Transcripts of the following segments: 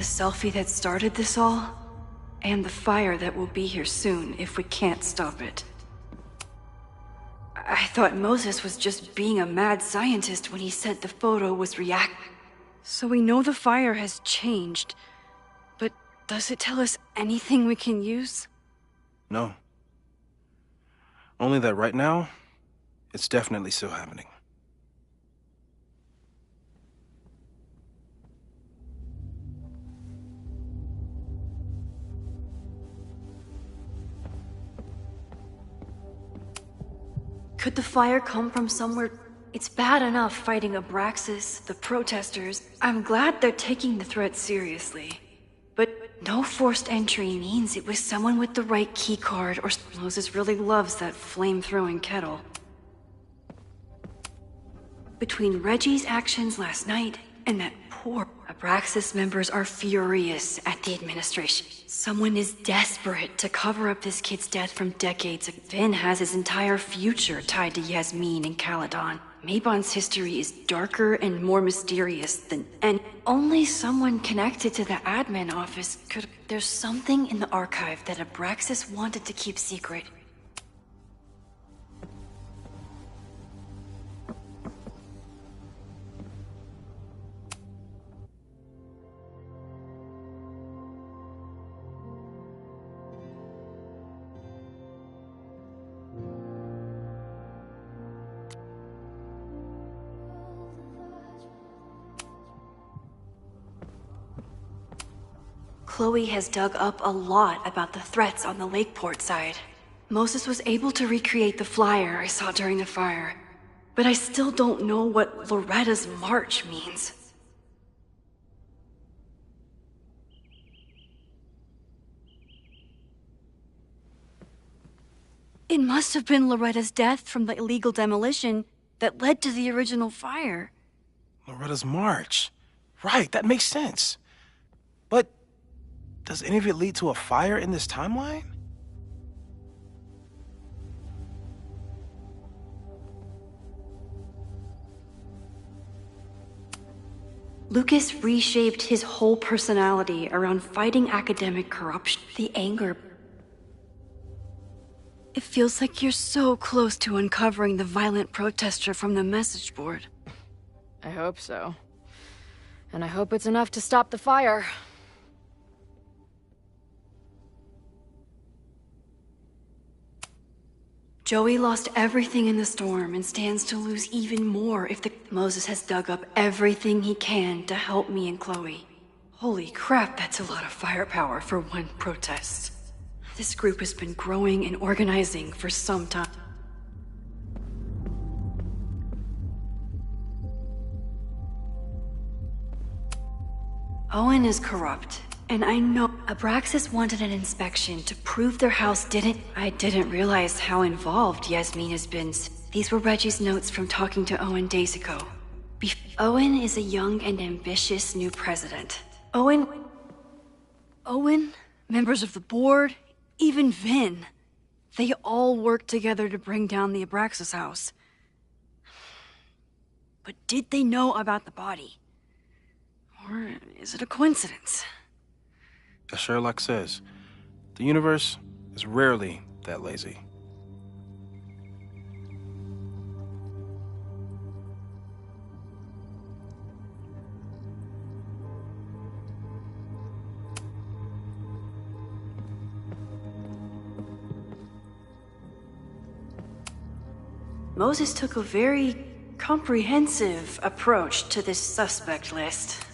The selfie that started this all, and the fire that will be here soon if we can't stop it. I thought Moses was just being a mad scientist when he said the photo was react. So we know the fire has changed, but does it tell us anything we can use? No. Only that right now, it's definitely still happening. Could the fire come from somewhere? It's bad enough fighting Abraxas, the protesters. I'm glad they're taking the threat seriously. But no forced entry means it was someone with the right keycard, or Moses really loves that flame-throwing kettle. Between Reggie's actions last night and that poor Abraxas members are furious at the administration. Someone is desperate to cover up this kid's death from decades ago. Vin has his entire future tied to Yasmin and Caledon. Mabon's history is darker and more mysterious than... And only someone connected to the admin office could... There's something in the archive that Abraxas wanted to keep secret. Chloe has dug up a lot about the threats on the Lakeport side. Moses was able to recreate the flyer I saw during the fire, but I still don't know what Loretta's march means. It must have been Loretta's death from the illegal demolition that led to the original fire. Loretta's march. Right, that makes sense. But does any of it lead to a fire in this timeline? Lucas reshaped his whole personality around fighting academic corruption. The anger. It feels like you're so close to uncovering the violent protester from the message board. I hope so. And I hope it's enough to stop the fire. Joey lost everything in the storm and stands to lose even more if Moses has dug up everything he can to help me and Chloe. Holy crap, that's a lot of firepower for one protest. This group has been growing and organizing for some time. Owen is corrupt, and I know Abraxas wanted an inspection to prove their house didn't... I didn't realize how involved Yasmin has been. These were Reggie's notes from talking to Owen days ago. Owen is a young and ambitious new president. Owen, members of the board, even Vin. They all worked together to bring down the Abraxas house. But did they know about the body? Or is it a coincidence? As Sherlock says, the universe is rarely that lazy. Moses took a very comprehensive approach to this suspect list.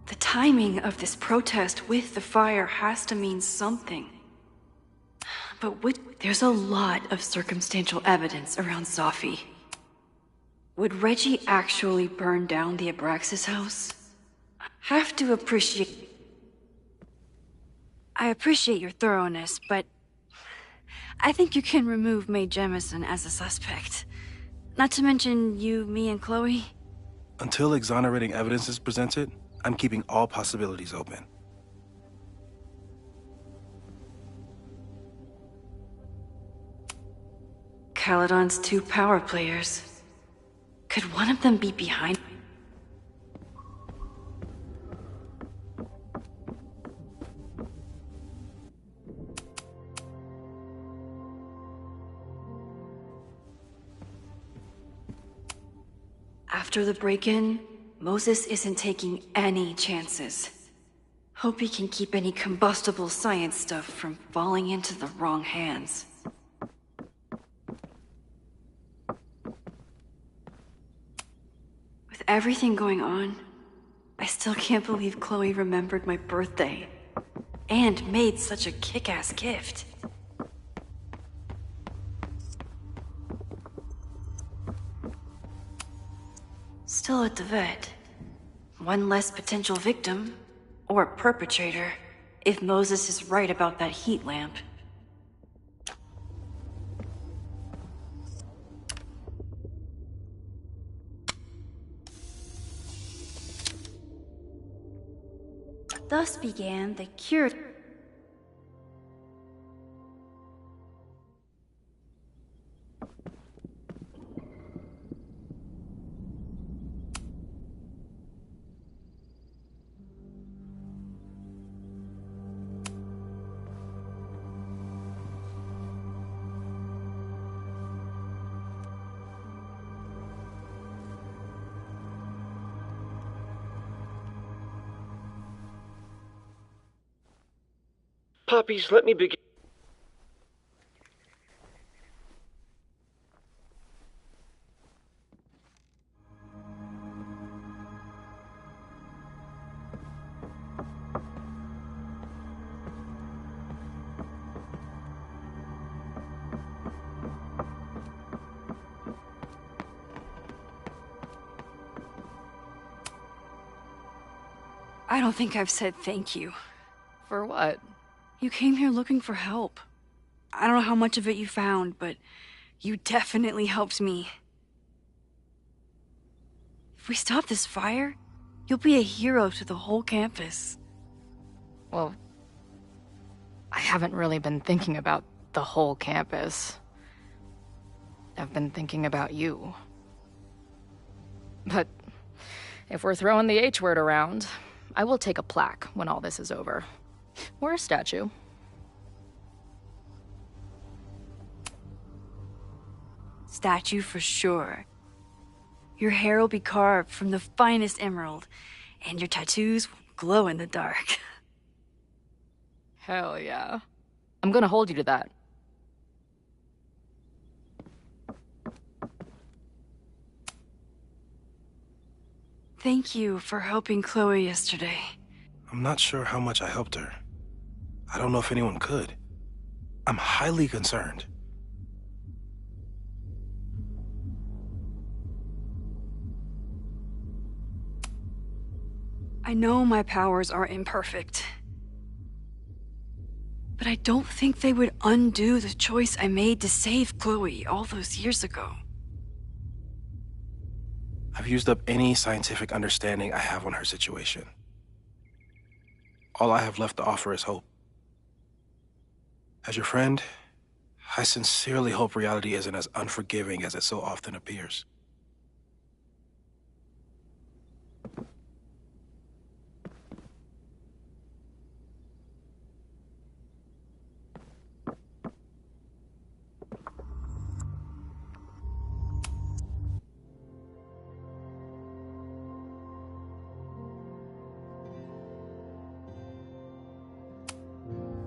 The timing of this protest with the fire has to mean something. But there's a lot of circumstantial evidence around Safi. Would Reggie actually burn down the Abraxas house? I appreciate your thoroughness, but I think you can remove Mae Jemison as a suspect. Not to mention you, me, and Chloe. Until exonerating evidence is presented, I'm keeping all possibilities open. Caledon's two power players. Could one of them be behind? After the break-in, Moses isn't taking any chances. Hope he can keep any combustible science stuff from falling into the wrong hands. With everything going on, I still can't believe Chloe remembered my birthday. And made such a kick-ass gift. Still at the vet. One less potential victim, or perpetrator, if Moses is right about that heat lamp. Thus began the cure. Puppies, let me begin. I don't think I've said thank you. For what? You came here looking for help. I don't know how much of it you found, but you definitely helped me. If we stop this fire, you'll be a hero to the whole campus. Well, I haven't really been thinking about the whole campus. I've been thinking about you. But if we're throwing the H word around, I will take a plaque when all this is over. Or a statue. Statue for sure. Your hair will be carved from the finest emerald, and your tattoos will glow in the dark. Hell yeah. I'm gonna hold you to that. Thank you for helping Chloe yesterday. I'm not sure how much I helped her. I don't know if anyone could. I'm highly concerned. I know my powers are imperfect. But I don't think they would undo the choice I made to save Chloe all those years ago. I've used up any scientific understanding I have on her situation. All I have left to offer is hope. As your friend, I sincerely hope reality isn't as unforgiving as it so often appears.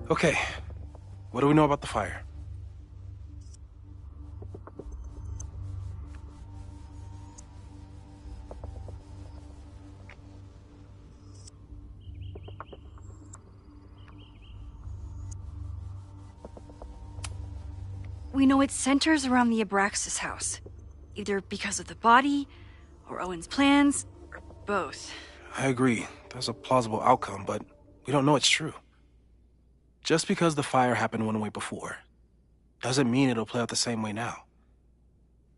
Okay, what do we know about the fire? We know it centers around the Abraxas house. Either because of the body, or Owen's plans, or both. I agree. That's a plausible outcome, but we don't know it's true. Just because the fire happened one way before, doesn't mean it'll play out the same way now.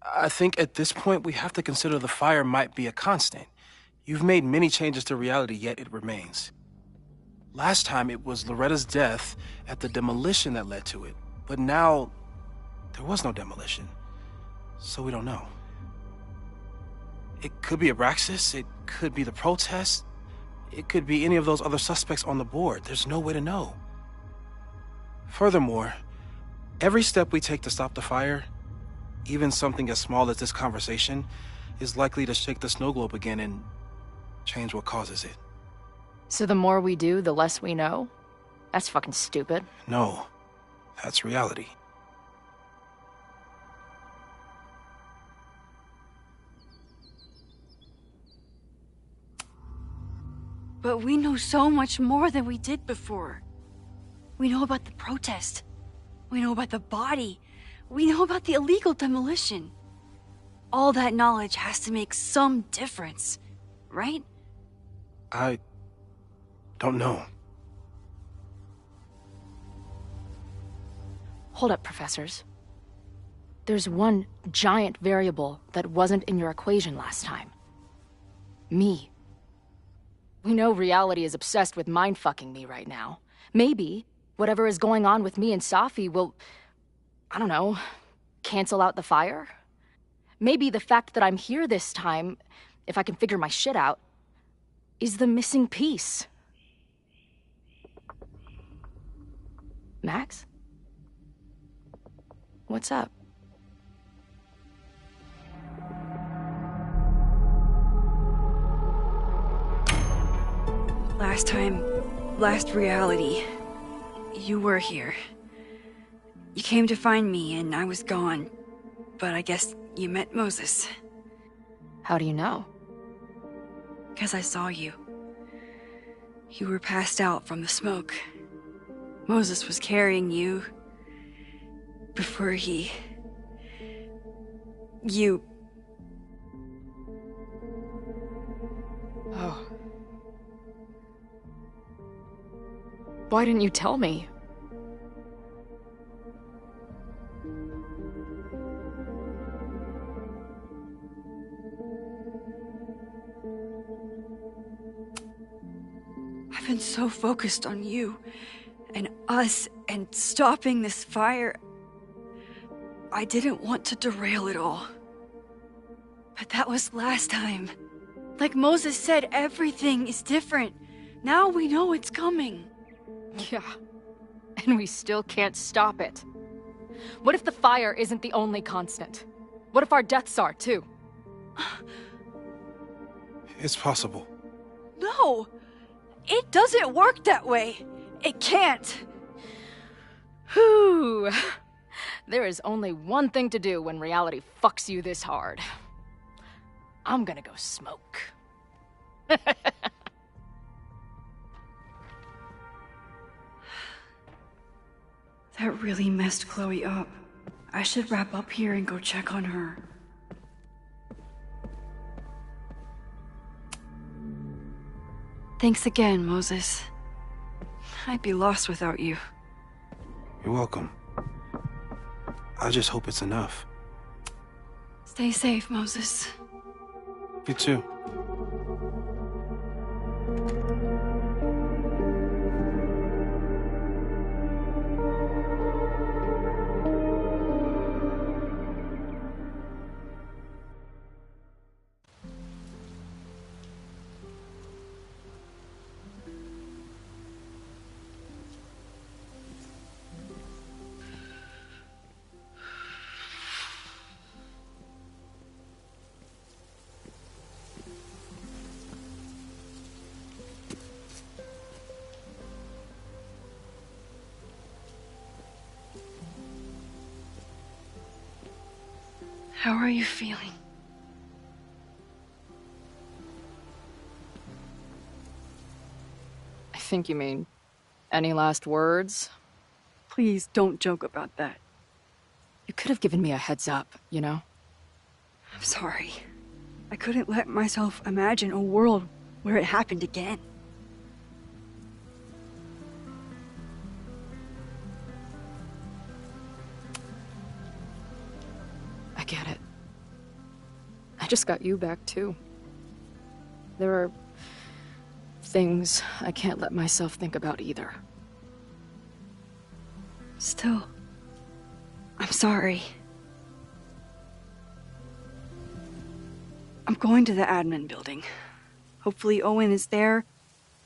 I think at this point we have to consider the fire might be a constant. You've made many changes to reality, yet it remains. Last time it was Loretta's death at the demolition that led to it, but now there was no demolition, so we don't know. It could be Abraxas, it could be the protest, it could be any of those other suspects on the board. There's no way to know. Furthermore, every step we take to stop the fire, even something as small as this conversation, is likely to shake the snow globe again and change what causes it. So the more we do, the less we know? That's fucking stupid. No, that's reality. But we know so much more than we did before. We know about the protest. We know about the body. We know about the illegal demolition. All that knowledge has to make some difference, right? I don't know. Hold up, professors. There's one giant variable that wasn't in your equation last time. Me. We know reality is obsessed with mind-fucking me right now. Maybe whatever is going on with me and Safi will, I don't know, cancel out the fire? Maybe the fact that I'm here this time, if I can figure my shit out, is the missing piece. Max? What's up? Last reality, you were here. You came to find me and I was gone, but I guess you met Moses. How do you know? 'Cause I saw you. You were passed out from the smoke. Moses was carrying you before you... Oh. Why didn't you tell me? I've been so focused on you and us and stopping this fire. I didn't want to derail it all. But that was last time. Like Moses said, everything is different. Now we know it's coming. Yeah. And we still can't stop it. What if the fire isn't the only constant? What if our deaths are, too? It's possible. No! It doesn't work that way. It can't. Whew. There is only one thing to do when reality fucks you this hard. I'm gonna go smoke. That really messed Chloe up. I should wrap up here and go check on her. Thanks again, Moses. I'd be lost without you. You're welcome. I just hope it's enough. Stay safe, Moses. You too. How are you feeling? I think you mean, any last words? Please don't joke about that. You could have given me a heads up, you know? I'm sorry. I couldn't let myself imagine a world where it happened again. I get it. I just got you back, too. There are things I can't let myself think about either. Still, I'm sorry. I'm going to the admin building. Hopefully Owen is there,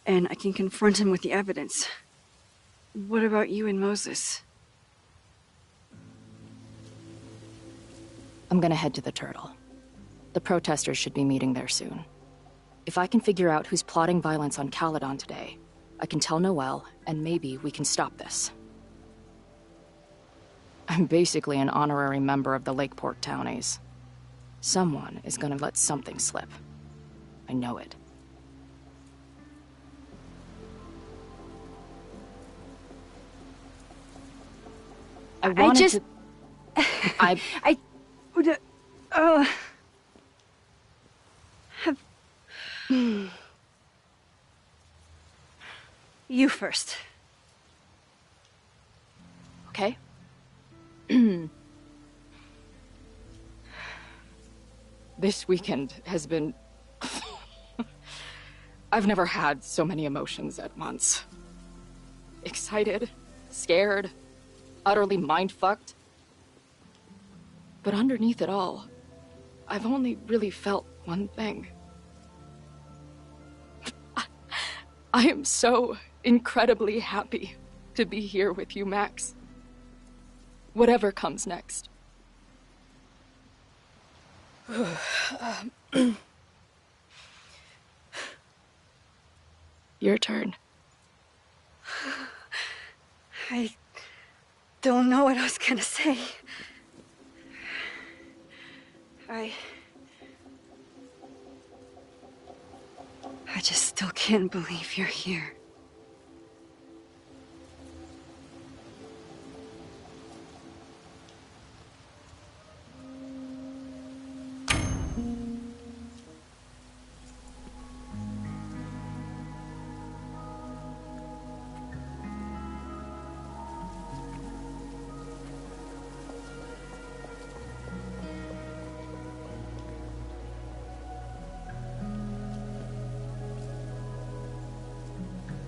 and I can confront him with the evidence. What about you and Moses? I'm gonna head to the Turtle. The protesters should be meeting there soon. If I can figure out who's plotting violence on Caledon today, I can tell Noelle, and maybe we can stop this. I'm basically an honorary member of the Lakeport Townies. Someone is gonna let something slip. I know it. I would, have... You first. Okay. This weekend has been... I've never had so many emotions at once. Excited, scared, utterly mind-fucked. But underneath it all, I've only really felt one thing. I am so incredibly happy to be here with you, Max. Whatever comes next. Your turn. I don't know what I was gonna say. I just still can't believe you're here.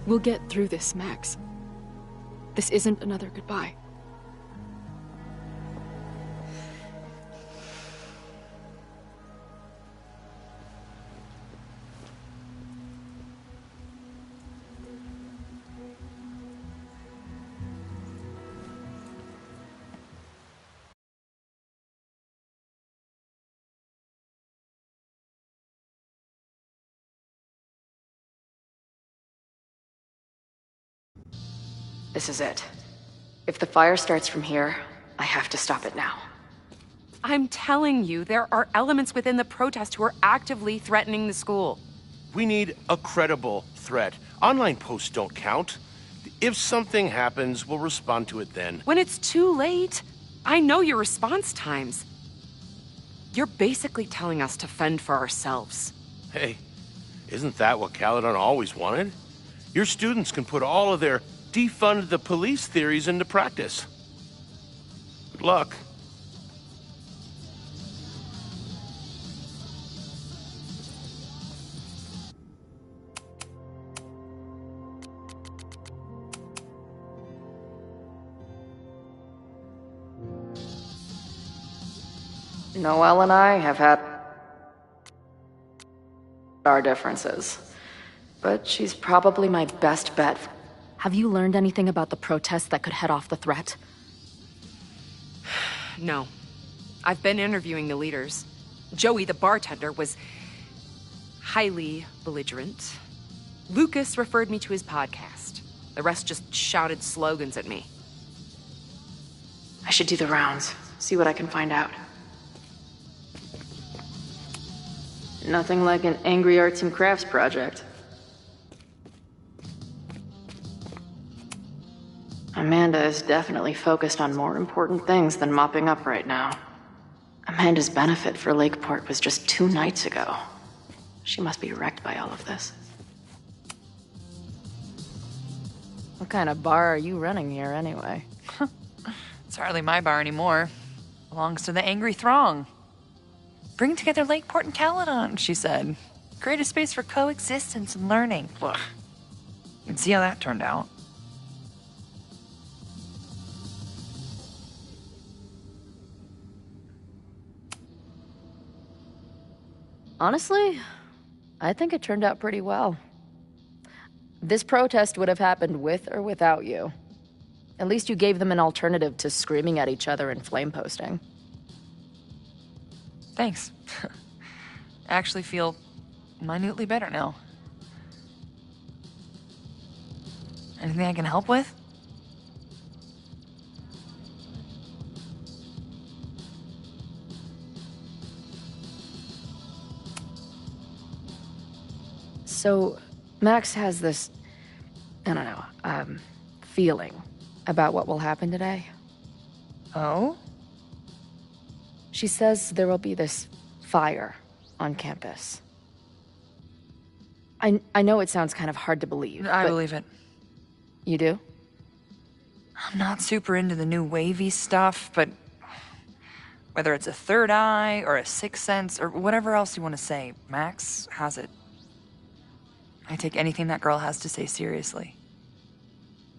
We'll get through this, Max. This isn't another goodbye. This is it. If the fire starts from here, I have to stop it now. I'm telling you, there are elements within the protest who are actively threatening the school. We need a credible threat. Online posts don't count. If something happens, we'll respond to it then. When it's too late, I know your response times. You're basically telling us to fend for ourselves. Hey, isn't that what Caledon always wanted? Your students can put all of their defund the police theories into practice. Good luck. Noelle and I have had our differences, but she's probably my best bet. Have you learned anything about the protest that could head off the threat? No. I've been interviewing the leaders. Joey, the bartender, was highly belligerent. Lucas referred me to his podcast. The rest just shouted slogans at me. I should do the rounds, see what I can find out. Nothing like an angry arts and crafts project. Amanda is definitely focused on more important things than mopping up right now. Amanda's benefit for Lakeport was just 2 nights ago. She must be wrecked by all of this. What kind of bar are you running here, anyway? It's hardly my bar anymore. Belongs to the angry throng. Bring together Lakeport and Caledon, she said. Create a space for coexistence and learning. Ugh. You can see how that turned out. Honestly, I think it turned out pretty well. This protest would have happened with or without you. At least you gave them an alternative to screaming at each other and flame posting. Thanks. actually feel minutely better now. Anything I can help with? So, Max has this, I don't know, feeling about what will happen today. Oh? She says there will be this fire on campus. I know it sounds kind of hard to believe, I but believe it. you do? I'm not super into the new wavy stuff, but whether it's a third eye or a sixth sense or whatever else you want to say, Max has it. I take anything that girl has to say seriously.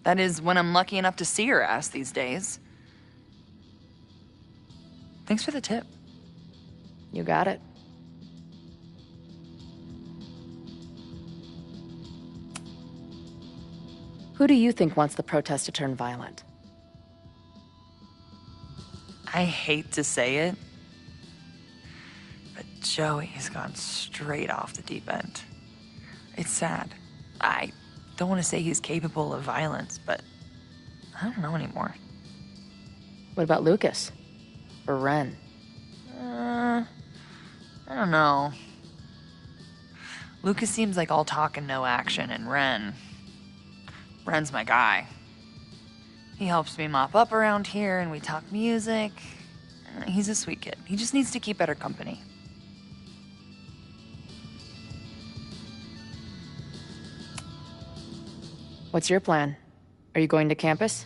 That is, when I'm lucky enough to see her ass these days. Thanks for the tip. You got it. Who do you think wants the protest to turn violent? I hate to say it, but Joey's gone straight off the deep end. It's sad. I don't want to say he's capable of violence, but I don't know anymore. What about Lucas? Or Ren? I don't know. Lucas seems like all talk and no action, and Ren's my guy. He helps me mop up around here, and we talk music. He's a sweet kid. He just needs to keep better company. What's your plan? Are you going to campus?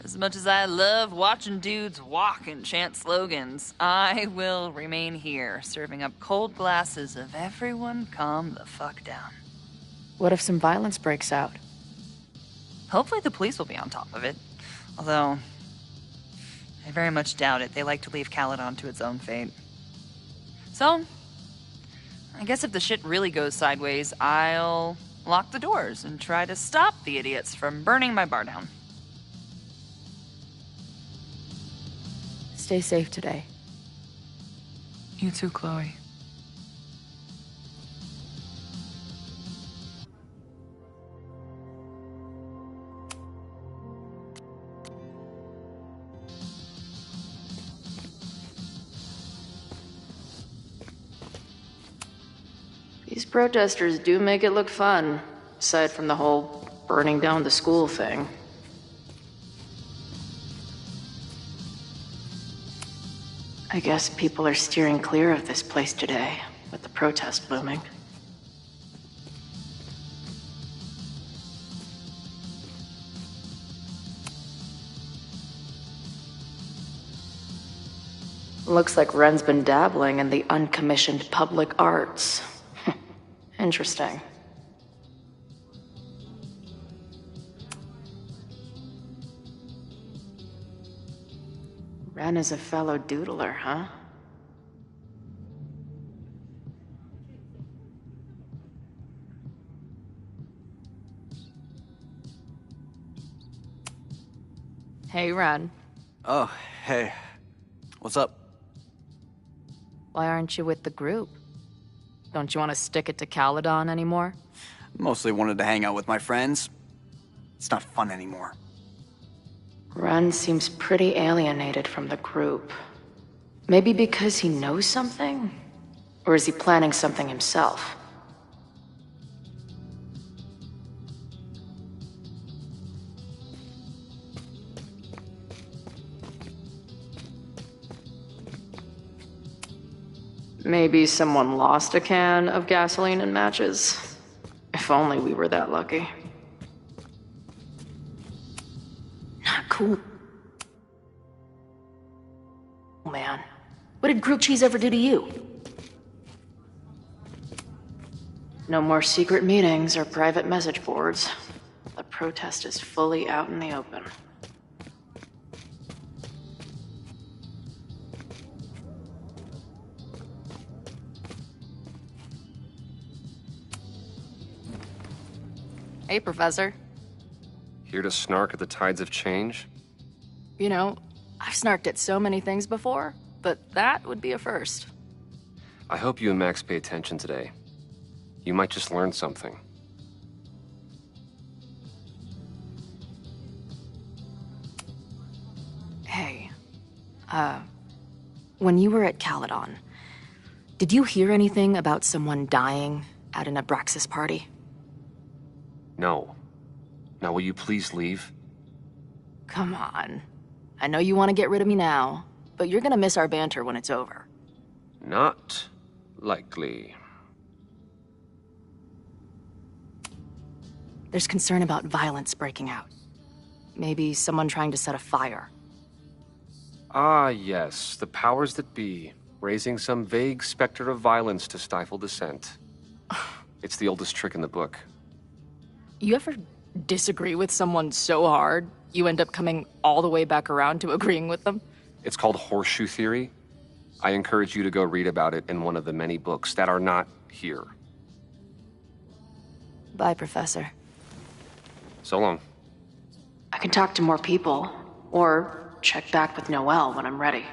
As much as I love watching dudes walk and chant slogans, I will remain here, serving up cold glasses of everyone calm the fuck down. What if some violence breaks out? Hopefully the police will be on top of it. Although, I very much doubt it. They like to leave Caledon to its own fate. So, I guess if the shit really goes sideways, I'll lock the doors and try to stop the idiots from burning my bar down. Stay safe today. You too, Chloe. These protesters do make it look fun, aside from the whole burning down the school thing. I guess people are steering clear of this place today, with the protest looming. Looks like Ren's been dabbling in the uncommissioned public arts. Interesting. Ren is a fellow doodler, huh? Hey, Ren. Oh, hey. What's up? Why aren't you with the group? Don't you want to stick it to Caledon anymore? Mostly wanted to hang out with my friends. It's not fun anymore. Ren seems pretty alienated from the group. Maybe because he knows something? Or is he planning something himself? Maybe someone lost a can of gasoline and matches. If only we were that lucky. Not cool. Man, what did group cheese ever do to you? No more secret meetings or private message boards. The protest is fully out in the open. Hey, Professor. Here to snark at the tides of change? You know, I've snarked at so many things before, but that would be a first. I hope you and Max pay attention today. You might just learn something. Hey, when you were at Caledon, did you hear anything about someone dying at an Abraxas party? No. Now will you please leave? Come on. I know you want to get rid of me now, but you're gonna miss our banter when it's over. Not likely. There's concern about violence breaking out. Maybe someone trying to set a fire. Ah, yes, the powers that be, raising some vague specter of violence to stifle dissent. It's the oldest trick in the book. You ever disagree with someone so hard, you end up coming all the way back around to agreeing with them? It's called horseshoe theory. I encourage you to go read about it in one of the many books that are not here. Bye, Professor. So long. I can talk to more people, or check back with Noelle when I'm ready.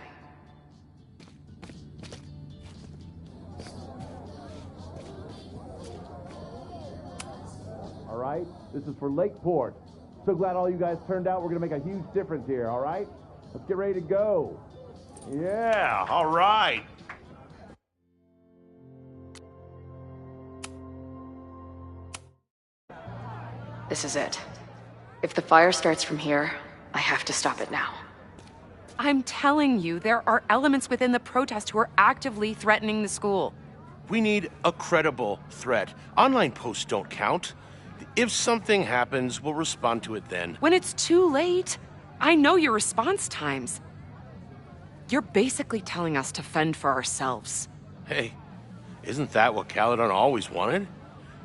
All right, this is for Lakeport. So glad all you guys turned out. We're gonna make a huge difference here, all right? Let's get ready to go. Yeah, all right. This is it. If the fire starts from here, I have to stop it now. I'm telling you, there are elements within the protest who are actively threatening the school. We need a credible threat. Online posts don't count. If something happens, we'll respond to it then. When it's too late, I know your response times. You're basically telling us to fend for ourselves. Hey, isn't that what Caledon always wanted?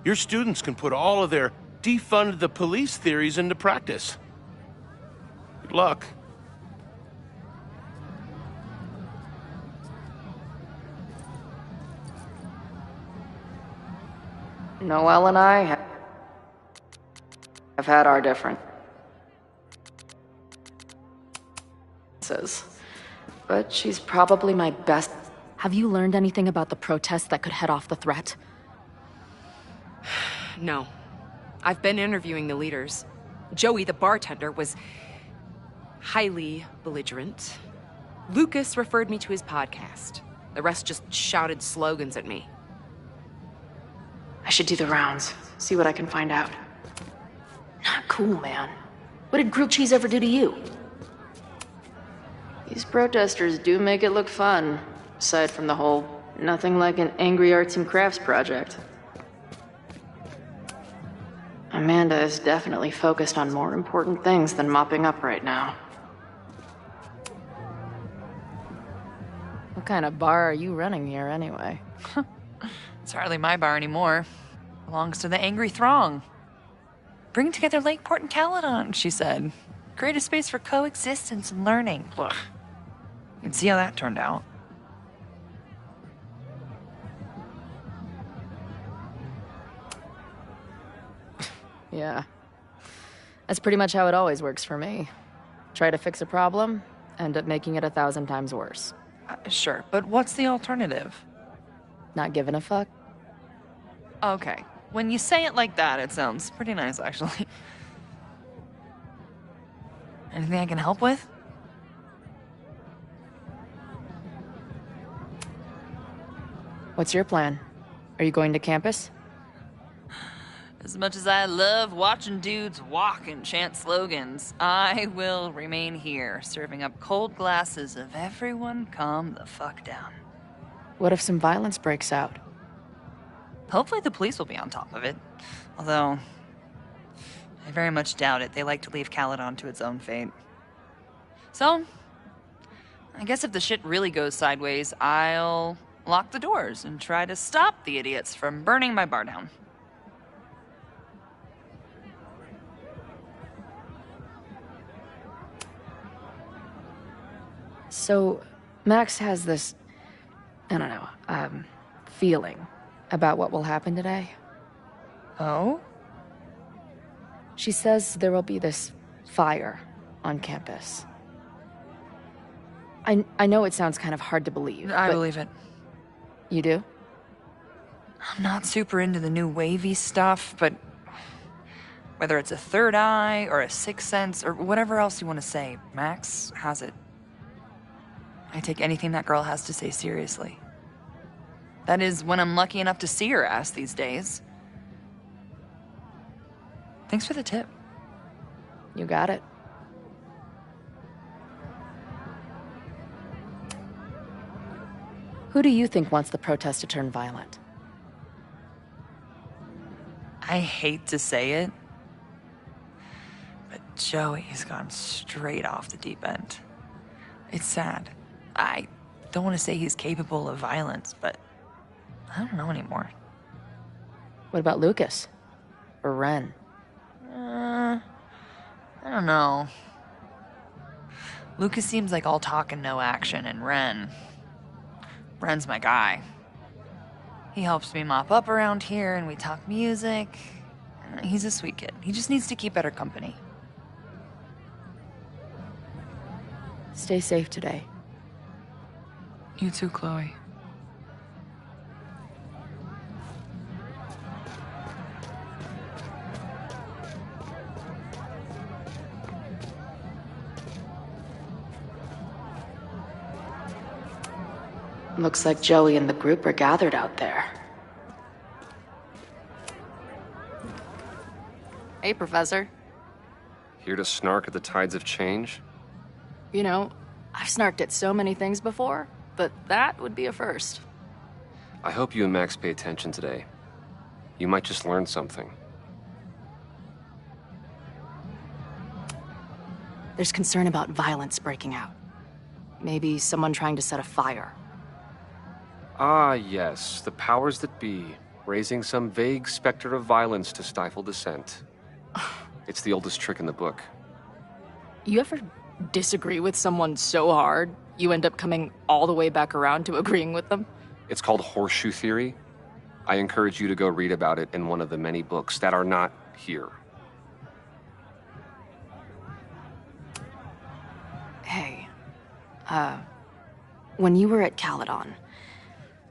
Your students can put all of their defund the police theories into practice. Good luck. Noelle and I have had our differences, but she's probably my best. Have you learned anything about the protest that could head off the threat? No. I've been interviewing the leaders. Joey, the bartender, was highly belligerent. Lucas referred me to his podcast. The rest just shouted slogans at me. I should do the rounds, see what I can find out. Not cool, man. What did grilled cheese ever do to you? These protesters do make it look fun, aside from the whole nothing like an angry arts and crafts project. Amanda is definitely focused on more important things than mopping up right now. What kind of bar are you running here, anyway? It's hardly my bar anymore. Belongs to the angry throng. Bring together Lakeport and Caledon, she said. Create a space for coexistence and learning. Look, you can see how that turned out. Yeah. That's pretty much how it always works for me. Try to fix a problem, end up making it 1,000 times worse. Sure, but what's the alternative? Not giving a fuck? Okay, when you say it like that, it sounds pretty nice, actually. Anything I can help with? What's your plan? Are you going to campus? As much as I love watching dudes walk and chant slogans, I will remain here, serving up cold glasses of everyone calm the fuck down. What if some violence breaks out? Hopefully the police will be on top of it. Although, I very much doubt it. They like to leave Caledon to its own fate. So, I guess if the shit really goes sideways, I'll lock the doors and try to stop the idiots from burning my bar down. So, Max has this, I don't know, feeling about what will happen today. Oh? She says there will be this fire on campus. I know it sounds kind of hard to believe. I but believe it. You do? I'm not super into the new wavy stuff, but whether it's a third eye or a sixth sense or whatever else you want to say, Max has it. I take anything that girl has to say seriously. That is, when I'm lucky enough to see her ass these days. Thanks for the tip. You got it. Who do you think wants the protest to turn violent? I hate to say it, but Joey's gone straight off the deep end. It's sad. I don't want to say he's capable of violence, but I don't know anymore. What about Lucas? Or Ren? I don't know. Lucas seems like all talk and no action, and Ren's my guy. He helps me mop up around here, and we talk music. He's a sweet kid. He just needs to keep better company. Stay safe today. You too, Chloe. Looks like Joey and the group are gathered out there. Hey, Professor. Here to snark at the tides of change? You know, I've snarked at so many things before, but that would be a first. I hope you and Max pay attention today. You might just learn something. There's concern about violence breaking out. Maybe someone trying to set a fire. Ah, yes, the powers that be, raising some vague specter of violence to stifle dissent. It's the oldest trick in the book. You ever disagree with someone so hard, you end up coming all the way back around to agreeing with them? It's called horseshoe theory. I encourage you to go read about it in one of the many books that are not here. Hey, when you were at Caledon,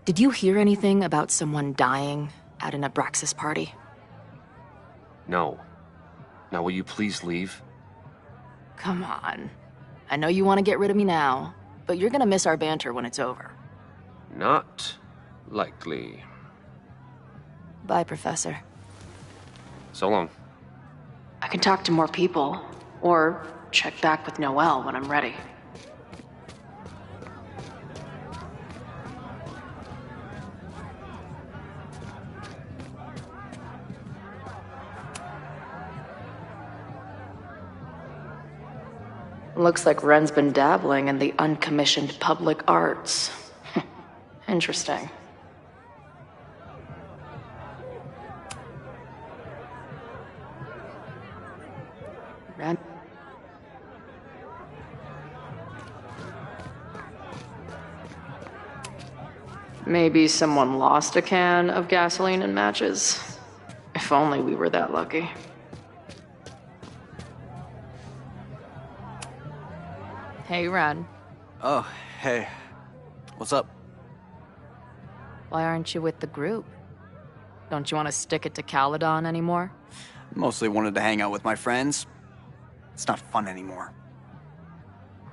did you hear anything about someone dying at an Abraxas party? No. Now will you please leave? Come on. I know you want to get rid of me now, but you're gonna miss our banter when it's over. Not likely. Bye, Professor. So long. I can talk to more people, or check back with Noelle when I'm ready. Looks like Ren's been dabbling in the uncommissioned public arts. Interesting. Ren? Maybe someone lost a can of gasoline and matches. If only we were that lucky. Hey, Ren. Oh, hey. What's up? Why aren't you with the group? Don't you want to stick it to Caledon anymore? Mostly wanted to hang out with my friends. It's not fun anymore.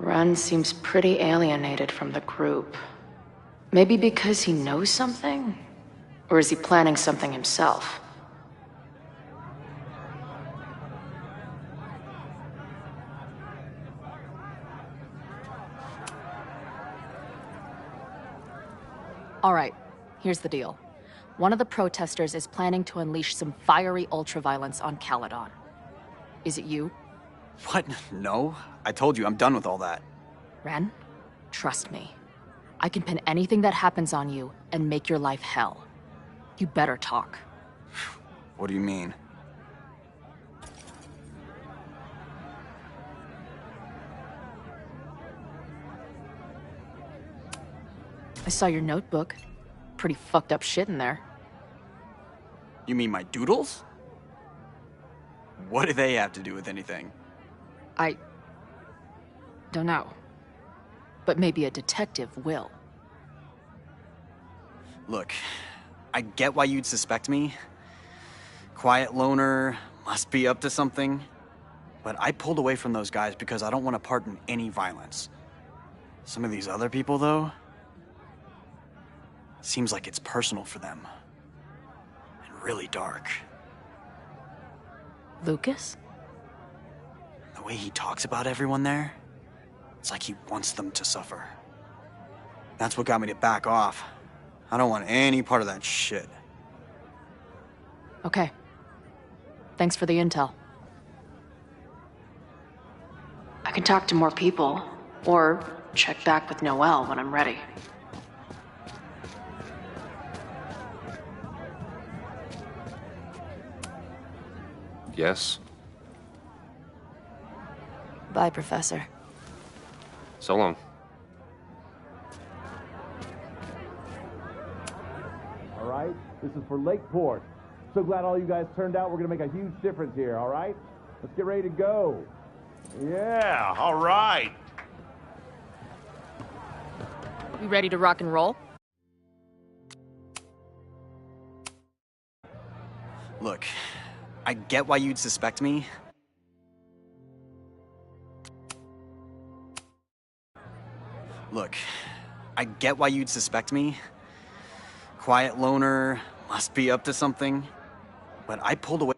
Ren seems pretty alienated from the group. Maybe because he knows something? Or is he planning something himself? All right, here's the deal. One of the protesters is planning to unleash some fiery ultraviolence on Caledon. Is it you? What? No. I told you, I'm done with all that. Ren, trust me. I can pin anything that happens on you and make your life hell. You better talk. What do you mean? I saw your notebook. Pretty fucked up shit in there. You mean my doodles? What do they have to do with anything? I don't know. But maybe a detective will. Look, I get why you'd suspect me. Quiet loner, must be up to something. But I pulled away from those guys because I don't want to part in any violence. Some of these other people, though, seems like it's personal for them. And really dark. Lucas? The way he talks about everyone there, it's like he wants them to suffer. That's what got me to back off. I don't want any part of that shit. Okay. Thanks for the intel. I can talk to more people, or check back with Noelle when I'm ready. Yes? Bye, Professor. So long. All right? This is for Lakeport. So glad all you guys turned out. We're going to make a huge difference here, all right? Let's get ready to go. Yeah, all right. You ready to rock and roll? Look, I get why you'd suspect me. Look, I get why you'd suspect me. Quiet loner, must be up to something. But I pulled away.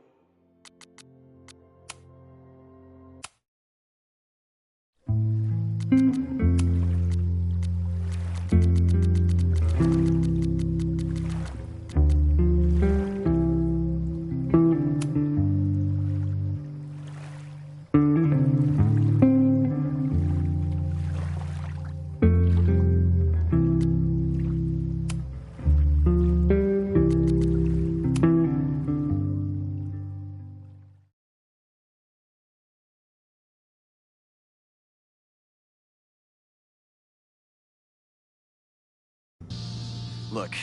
Look,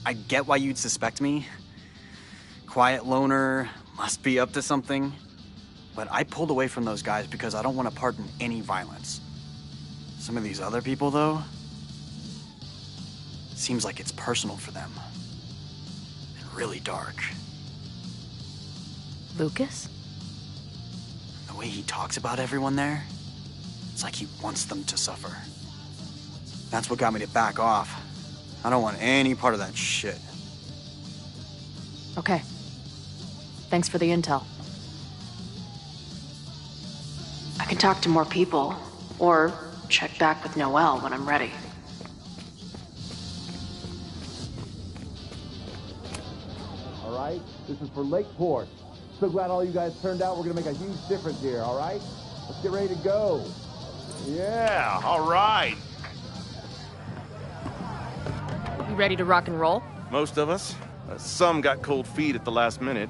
I get why you'd suspect me. Quiet loner, must be up to something. But I pulled away from those guys because I don't want to part in any violence. Some of these other people, though, seems like it's personal for them. And really dark. Lucas? The way he talks about everyone there, it's like he wants them to suffer. That's what got me to back off. I don't want any part of that shit. Okay. Thanks for the intel. I can talk to more people, or check back with Noelle when I'm ready. All right? This is for Lakeport. So glad all you guys turned out. We're going to make a huge difference here, all right? Let's get ready to go. Yeah, all right. You ready to rock and roll? Most of us. Some got cold feet at the last minute.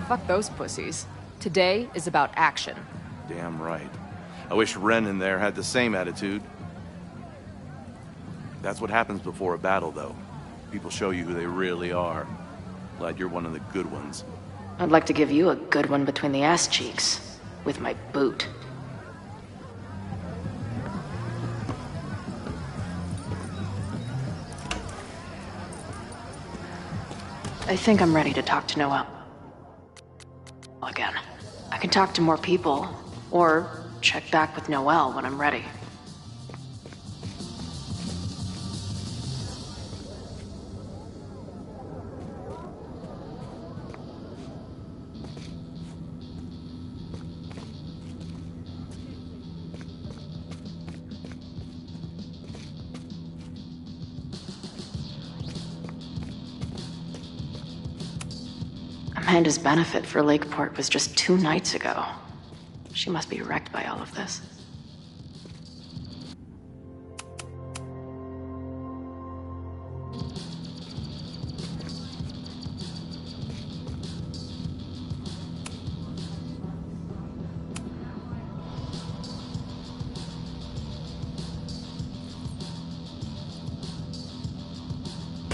Fuck those pussies. Today is about action. Damn right. I wish Ren in there had the same attitude. That's what happens before a battle, though. People show you who they really are. Glad you're one of the good ones. I'd like to give you a good one between the ass cheeks. With my boot. I think I'm ready to talk to Noelle again. I can talk to more people, or check back with Noelle when I'm ready. Amanda's benefit for Lakeport was just 2 nights ago. She must be wrecked by all of this.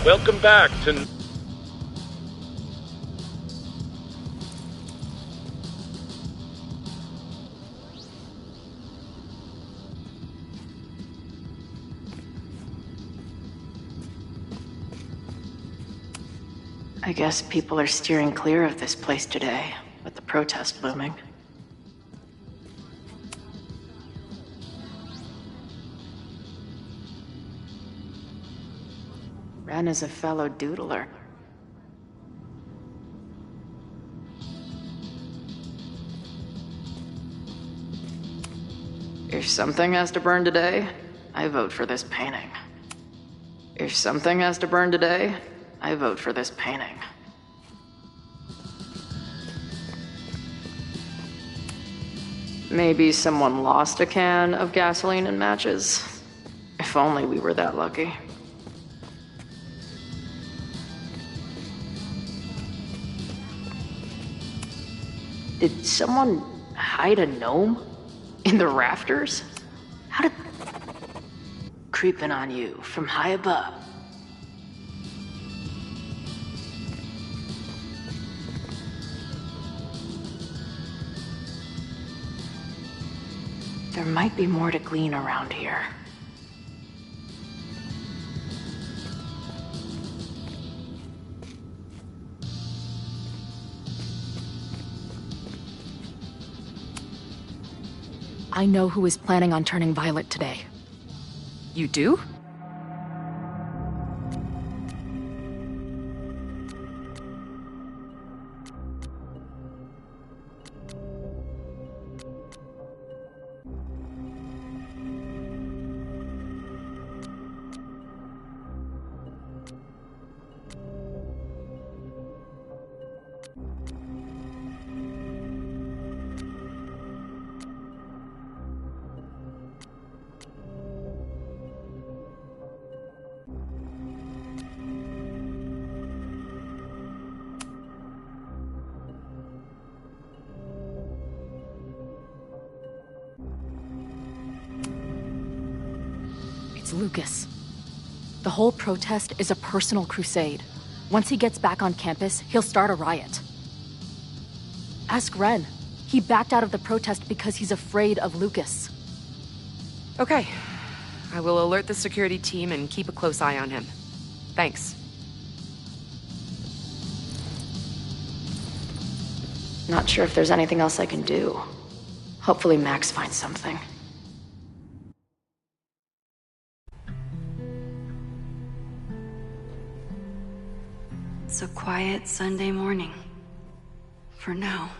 Welcome back to... I guess people are steering clear of this place today, with the protest looming. Ren is a fellow doodler. If something has to burn today, I vote for this painting. If something has to burn today, I vote for this painting. Maybe someone lost a can of gasoline and matches. If only we were that lucky. Did someone hide a gnome? In the rafters? How did... Creeping on you from high above. There might be more to glean around here. I know who is planning on turning violent today. You do? It's Lucas. The whole protest is a personal crusade. Once he gets back on campus, he'll start a riot. Ask Ren. He backed out of the protest because he's afraid of Lucas. Okay. I will alert the security team and keep a close eye on him. Thanks. Not sure if there's anything else I can do. Hopefully Max finds something. It's a quiet Sunday morning. For now.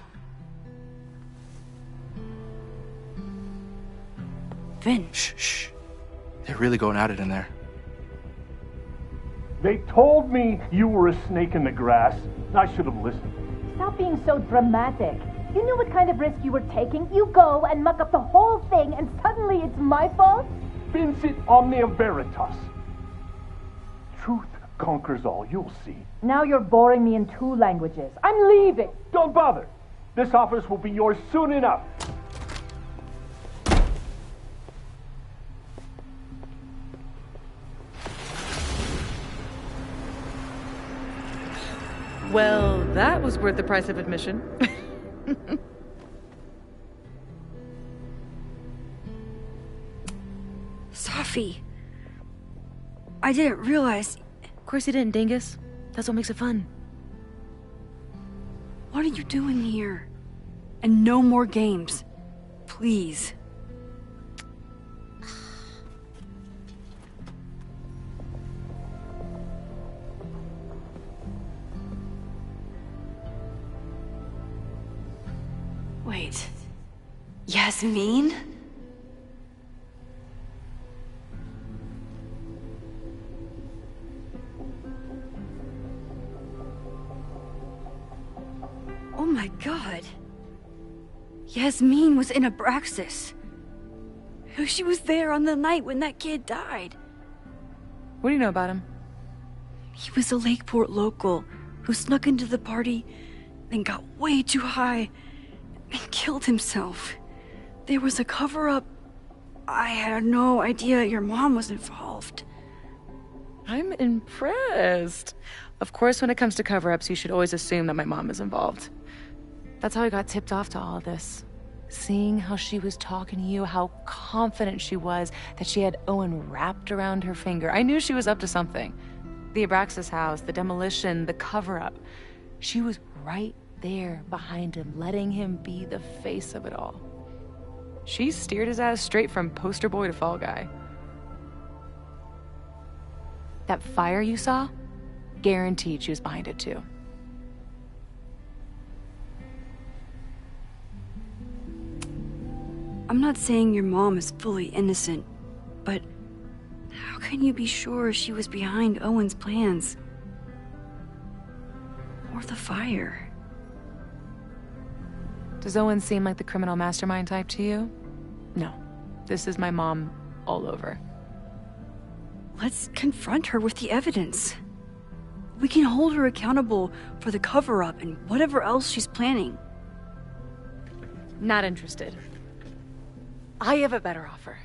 Vin. Shh. They're really going at it in there. They told me you were a snake in the grass. I should have listened. Stop being so dramatic. You knew what kind of risk you were taking. You go and muck up the whole thing, and suddenly it's my fault? Vincit omnia veritas. Truth conquers all, you'll see. Now you're boring me in 2 languages. I'm leaving. Don't bother. This office will be yours soon enough. Well, that was worth the price of admission. Safi. I didn't realize... Of course you didn't, Dingus. That's what makes it fun. What are you doing here? And no more games. Please. Wait. Yasmin? Oh my god. Yasmin was in Abraxas. She was there on the night when that kid died. What do you know about him? He was a Lakeport local who snuck into the party, then got way too high and killed himself. There was a cover-up. I had no idea your mom was involved. I'm impressed. Of course, when it comes to cover-ups, you should always assume that my mom is involved. That's how I got tipped off to all this. Seeing how she was talking to you, how confident she was that she had Owen wrapped around her finger. I knew she was up to something. The Abraxas house, the demolition, the cover-up. She was right there behind him, letting him be the face of it all. She steered his ass straight from poster boy to fall guy. That fire you saw? Guaranteed she was behind it too. I'm not saying your mom is fully innocent, but how can you be sure she was behind Owen's plans? Or the fire? Does Owen seem like the criminal mastermind type to you? No. This is my mom all over. Let's confront her with the evidence. We can hold her accountable for the cover-up and whatever else she's planning. Not interested. I have a better offer.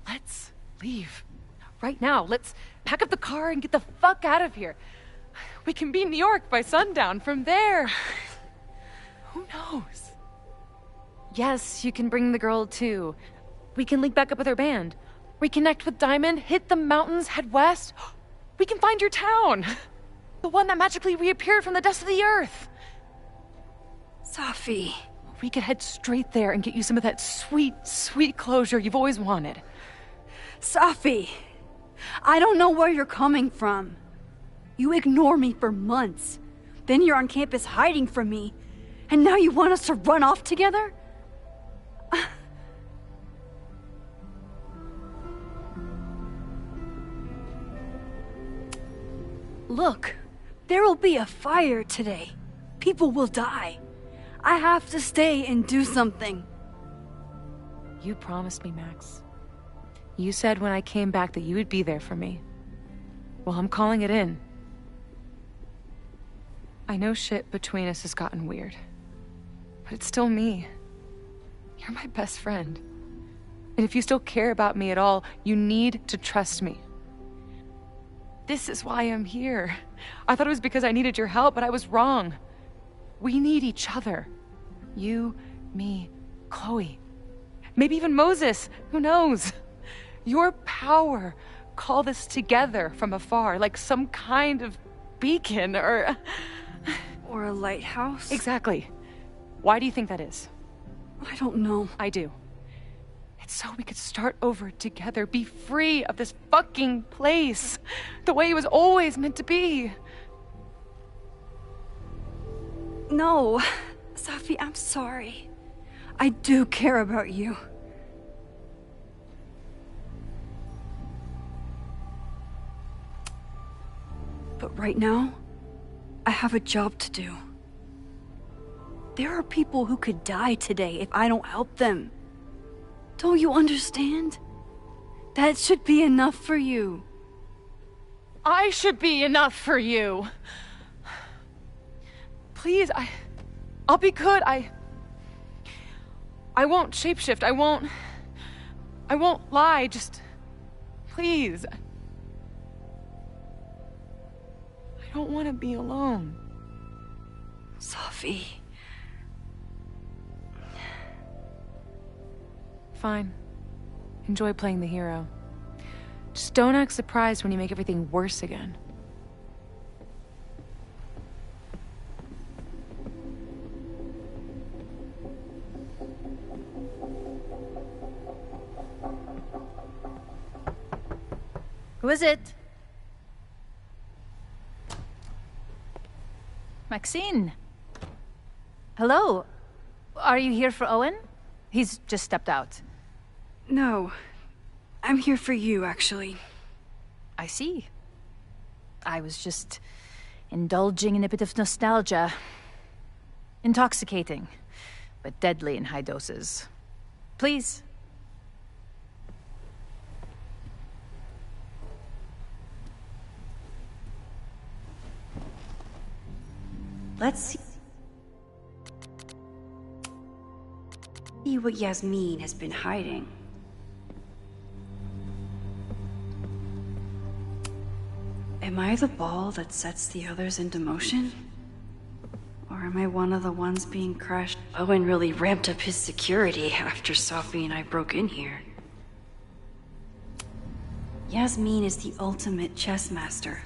Let's leave. Right now. Let's pack up the car and get the fuck out of here. We can be in New York by sundown. From there, who knows? Yes, you can bring the girl too. We can link back up with her band. Reconnect with Diamond, hit the mountains, head west. We can find your town. The one that magically reappeared from the dust of the earth. Safi. We could head straight there and get you some of that sweet, sweet closure you've always wanted. Safi, I don't know where you're coming from. You ignore me for months. Then you're on campus hiding from me. And now you want us to run off together? Look, there will be a fire today. People will die. I have to stay and do something. You promised me, Max. You said when I came back that you would be there for me. Well, I'm calling it in. I know shit between us has gotten weird. But it's still me. You're my best friend. And if you still care about me at all, you need to trust me. This is why I'm here. I thought it was because I needed your help, but I was wrong. We need each other. You, me, Chloe. Maybe even Moses. Who knows? Your power called us together from afar, like some kind of beacon or a lighthouse? Exactly. Why do you think that is? I don't know. I do. It's so we could start over together, be free of this fucking place, the way it was always meant to be. No, Safi, I'm sorry. I do care about you. But right now, I have a job to do. There are people who could die today if I don't help them. Don't you understand? That should be enough for you. I should be enough for you. Please, I'll be good. I won't shapeshift. I won't lie. Just please. I don't want to be alone. Safi. Fine. Enjoy playing the hero. Just don't act surprised when you make everything worse again. Who is it? Maxine. Hello. Are you here for Owen? He's just stepped out. No. I'm here for you, actually. I see. I was just indulging in a bit of nostalgia. Intoxicating, but deadly in high doses. Please. Let's see what Yasmin has been hiding. Am I the ball that sets the others into motion? Or am I one of the ones being crushed? Owen really ramped up his security after Safi and I broke in here. Yasmin is the ultimate chess master.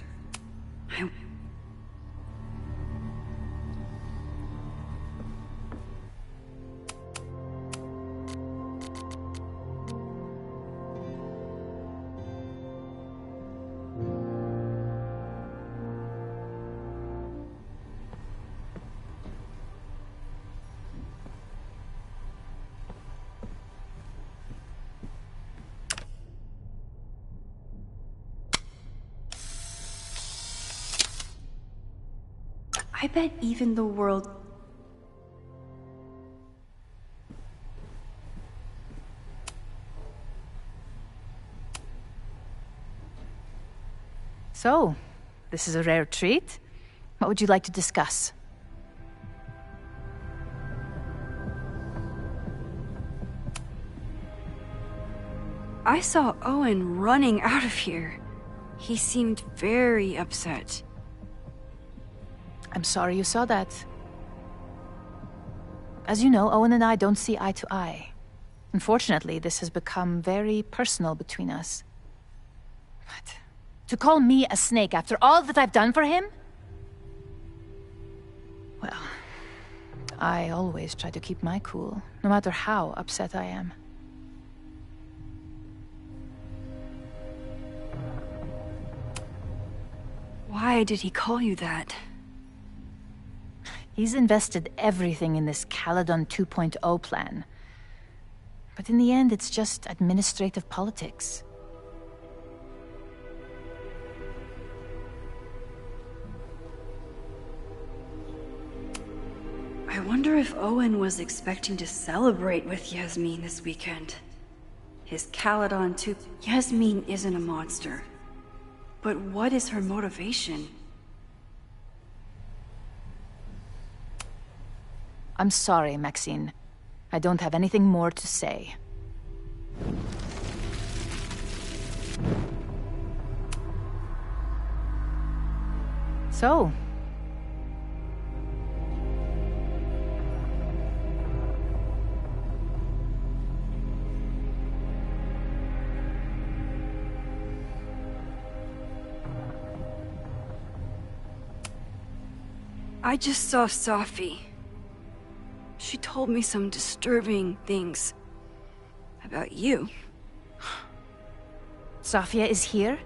I bet even the world... So, this is a rare treat. What would you like to discuss? I saw Owen running out of here. He seemed very upset. I'm sorry you saw that. As you know, Owen and I don't see eye to eye. Unfortunately, this has become very personal between us. But to call me a snake after all that I've done for him? Well, I always try to keep my cool, no matter how upset I am. Why did he call you that? He's invested everything in this Caledon 2.0 plan. But in the end, it's just administrative politics. I wonder if Owen was expecting to celebrate with Yasmin this weekend. His Caledon 2... Yasmin isn't a monster. But what is her motivation? I'm sorry, Maxine. I don't have anything more to say. So... I just saw Safi. She told me some disturbing things about you. Safia is here?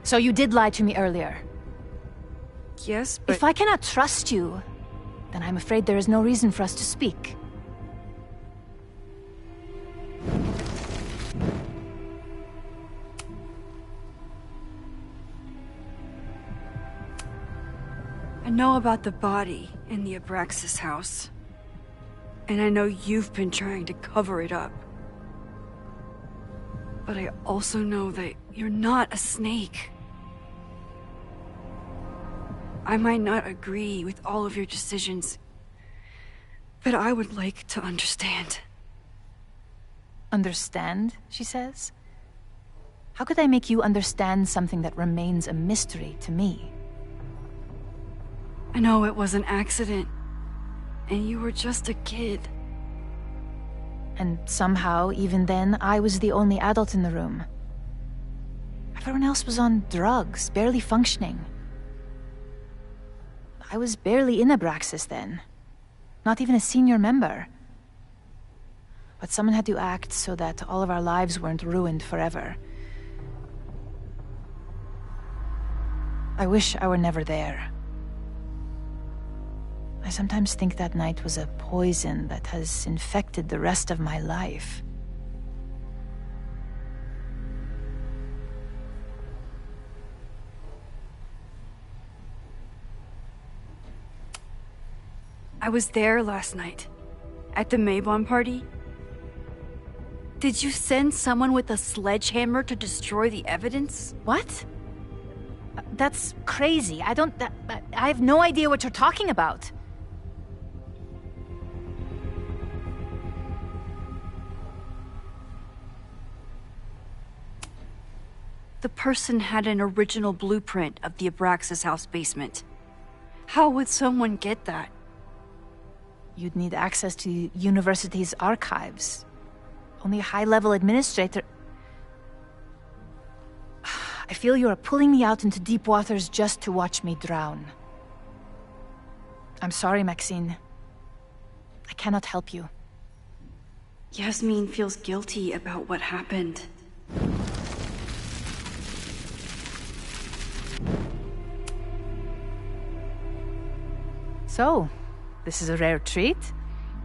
So you did lie to me earlier? Yes, but... If I cannot trust you, then I'm afraid there is no reason for us to speak. I know about the body in the Abraxas house. And I know you've been trying to cover it up. But I also know that you're not a snake. I might not agree with all of your decisions, but I would like to understand. Understand, she says? How could I make you understand something that remains a mystery to me? I know it was an accident, and you were just a kid. And somehow, even then, I was the only adult in the room. Everyone else was on drugs, barely functioning. I was barely in Abraxas then. Not even a senior member. But someone had to act so that all of our lives weren't ruined forever. I wish I were never there. I sometimes think that night was a poison that has infected the rest of my life. I was there last night, at the Maybon party. Did you send someone with a sledgehammer to destroy the evidence? What? That's crazy. I have no idea what you're talking about. The person had an original blueprint of the Abraxas house basement. How would someone get that? You'd need access to the university's archives. Only a high-level administrator... I feel you are pulling me out into deep waters just to watch me drown. I'm sorry, Maxine. I cannot help you. Yasmin feels guilty about what happened. So, this is a rare treat.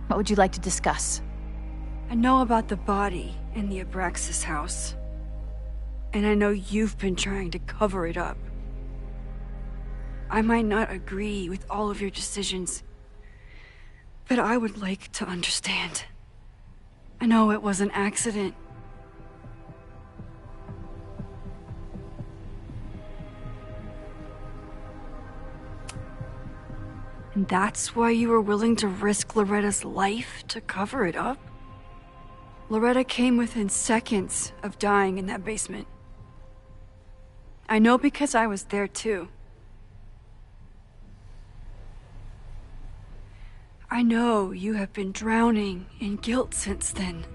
What would you like to discuss? I know about the body in the Abraxas house. And I know you've been trying to cover it up. I might not agree with all of your decisions, but I would like to understand. I know it was an accident. And that's why you were willing to risk Loretta's life to cover it up? Loretta came within seconds of dying in that basement. I know because I was there too. I know you have been drowning in guilt since then.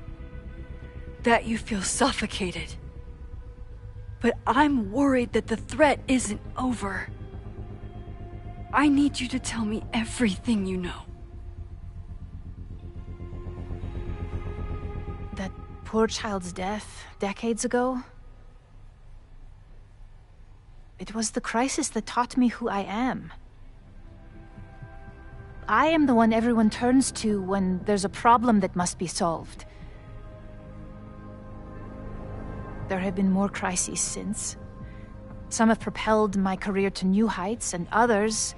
That you feel suffocated. But I'm worried that the threat isn't over. I need you to tell me everything you know. That poor child's death decades ago? It was the crisis that taught me who I am. I am the one everyone turns to when there's a problem that must be solved. There have been more crises since. Some have propelled my career to new heights, and others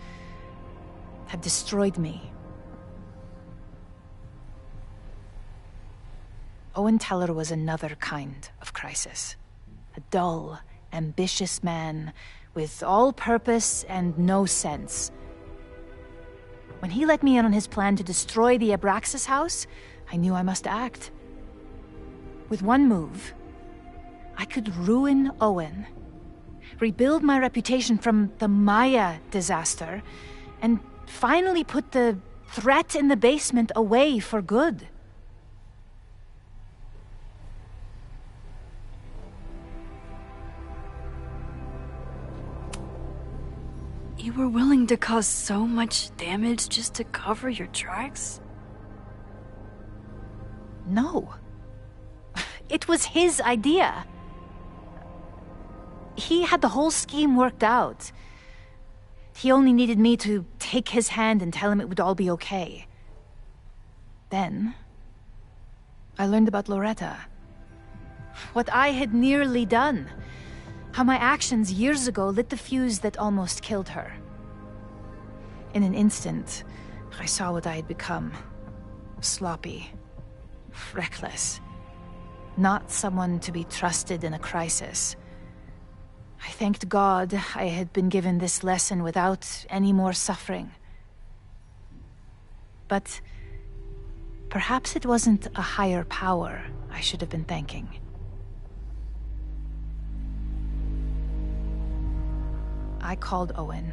have destroyed me. Owen Teller was another kind of crisis. A dull, ambitious man with all purpose and no sense. When he let me in on his plan to destroy the Abraxas house, I knew I must act. With one move, I could ruin Owen, rebuild my reputation from the Maya disaster, and finally put the threat in the basement away for good. You were willing to cause so much damage just to cover your tracks? No. It was his idea. He had the whole scheme worked out. He only needed me to take his hand and tell him it would all be okay. Then, I learned about Loretta. What I had nearly done. How my actions years ago lit the fuse that almost killed her. In an instant, I saw what I had become. Sloppy. Reckless. Not someone to be trusted in a crisis. I thanked God I had been given this lesson without any more suffering. But perhaps it wasn't a higher power I should have been thanking. I called Owen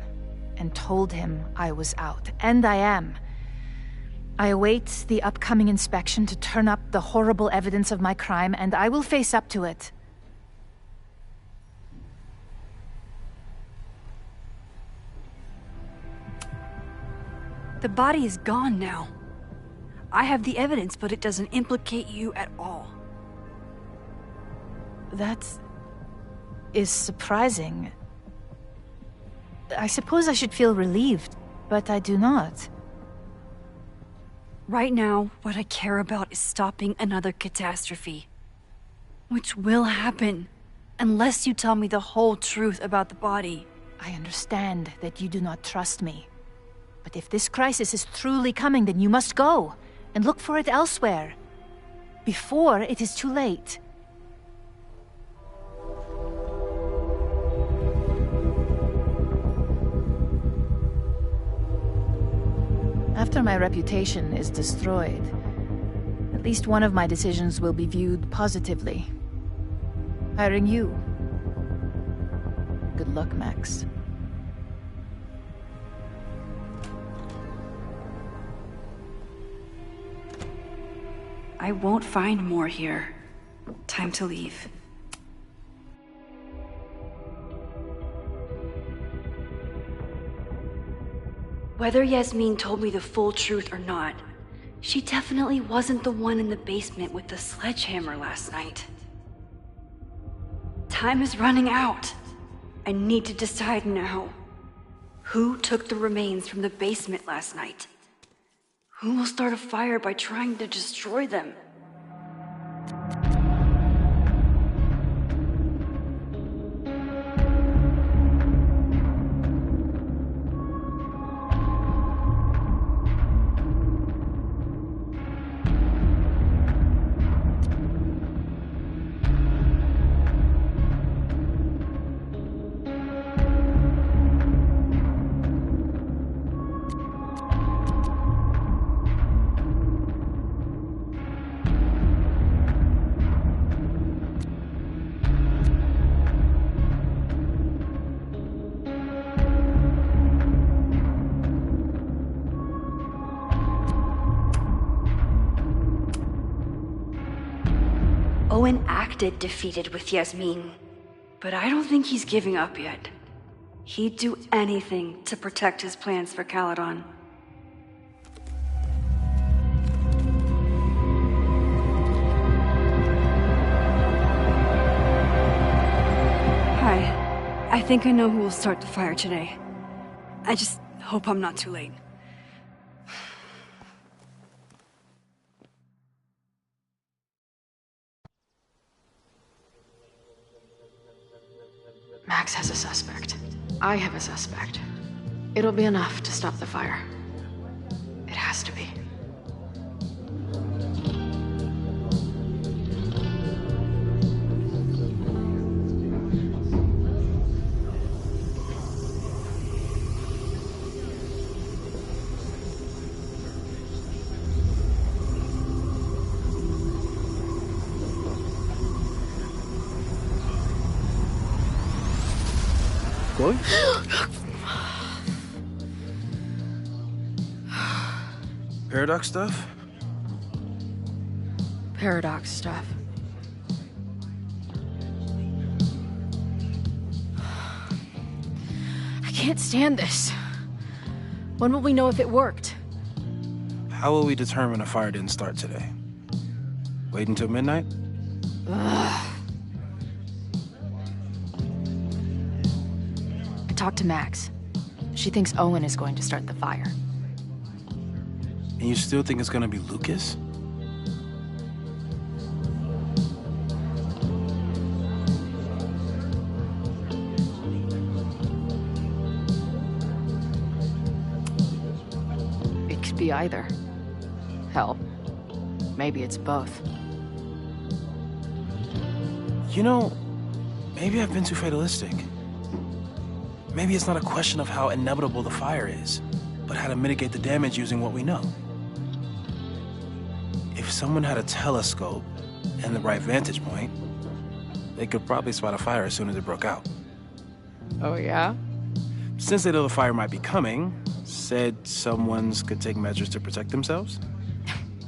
and told him I was out, and I am. I await the upcoming inspection to turn up the horrible evidence of my crime, and I will face up to it. The body is gone now. I have the evidence, but it doesn't implicate you at all. That is surprising. I suppose I should feel relieved, but I do not. Right now, what I care about is stopping another catastrophe. Which will happen, unless you tell me the whole truth about the body. I understand that you do not trust me. But if this crisis is truly coming, then you must go, and look for it elsewhere. Before it is too late. After my reputation is destroyed, at least one of my decisions will be viewed positively. Hiring you. Good luck, Max. I won't find more here. Time to leave. Whether Yasmin told me the full truth or not, she definitely wasn't the one in the basement with the sledgehammer last night. Time is running out. I need to decide now. Who took the remains from the basement last night? Who will start a fire by trying to destroy them? Owen acted defeated with Yasmin, but I don't think he's giving up yet. He'd do anything to protect his plans for Caledon. Hi. I think I know who will start the fire today. I just hope I'm not too late. Max has a suspect. I have a suspect. It'll be enough to stop the fire. It has to be. Chloe? Paradox stuff? Paradox stuff. I can't stand this. When will we know if it worked? How will we determine a fire didn't start today? Wait until midnight? Ugh. I talked to Max. She thinks Owen is going to start the fire. And you still think it's gonna be Lucas? It could be either. Hell, maybe it's both. You know, maybe I've been too fatalistic. Maybe it's not a question of how inevitable the fire is, but how to mitigate the damage using what we know. If someone had a telescope and the right vantage point, they could probably spot a fire as soon as it broke out. Oh, yeah? Since they know the fire might be coming, said someone's could take measures to protect themselves?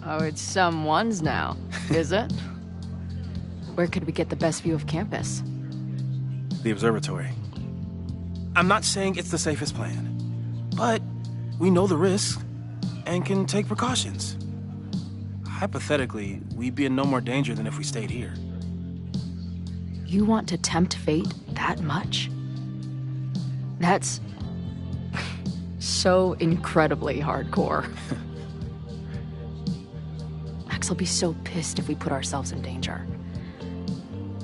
Oh, it's someone's now, is it? Where could we get the best view of campus? The observatory. I'm not saying it's the safest plan, but we know the risks and can take precautions. Hypothetically, we'd be in no more danger than if we stayed here. You want to tempt fate that much? That's so incredibly hardcore. Max will be so pissed if we put ourselves in danger.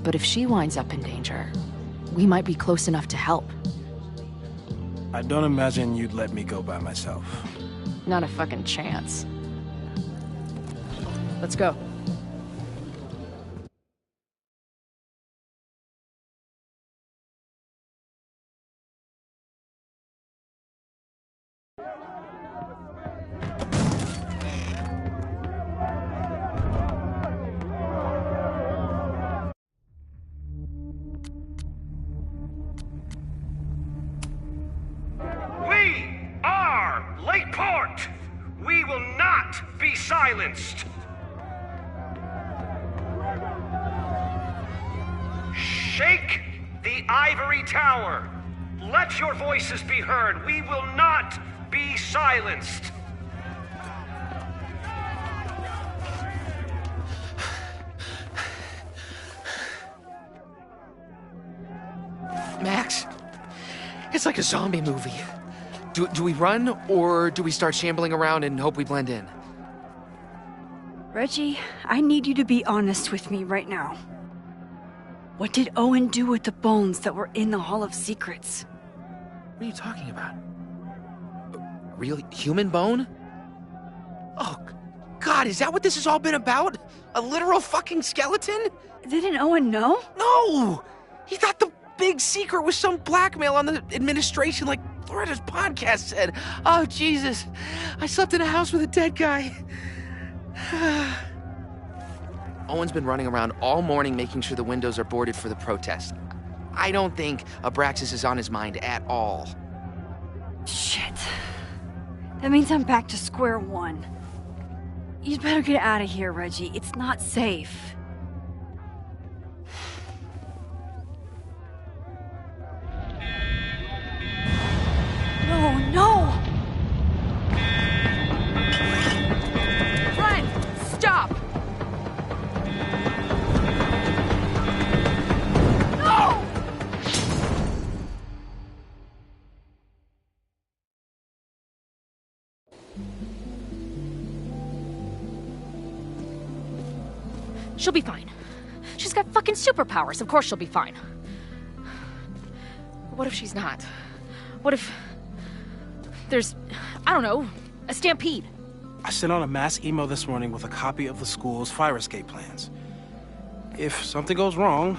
But if she winds up in danger, we might be close enough to help. I don't imagine you'd let me go by myself. Not a fucking chance. Let's go. We are Lakeport! We will not be silenced! Shake the ivory tower! Let your voices be heard. We will not be silenced. Max, it's like a zombie movie. Do we run, or do we start shambling around and hope we blend in? Reggie, I need you to be honest with me right now. What did Owen do with the bones that were in the Hall of Secrets? What are you talking about? A real human bone? Oh, God, is that what this has all been about? A literal fucking skeleton? Didn't Owen know? No! He thought the big secret was some blackmail on the administration, like Loretta's podcast said. Oh, Jesus. I slept in a house with a dead guy. Owen's been running around all morning making sure the windows are boarded for the protest. I don't think Abraxas is on his mind at all. Shit. That means I'm back to square one. You'd better get out of here, Reggie. It's not safe. No, no! Friend, stop! No! She'll be fine. She's got fucking superpowers. Of course she'll be fine. What if she's not? What if there's, I don't know, a stampede? I sent out a mass email this morning with a copy of the school's fire escape plans. If something goes wrong,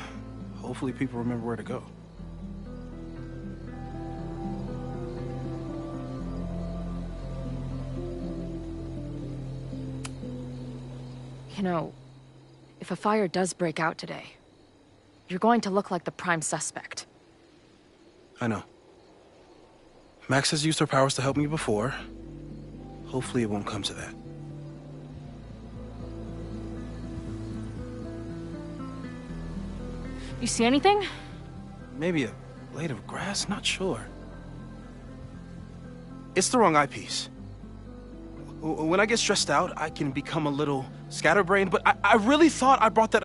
hopefully people remember where to go. You know, if a fire does break out today, you're going to look like the prime suspect. I know. Max has used her powers to help me before. Hopefully it won't come to that. You see anything? Maybe a blade of grass? Not sure. It's the wrong eyepiece. When I get stressed out, I can become a little scatterbrained, but I really thought I brought that.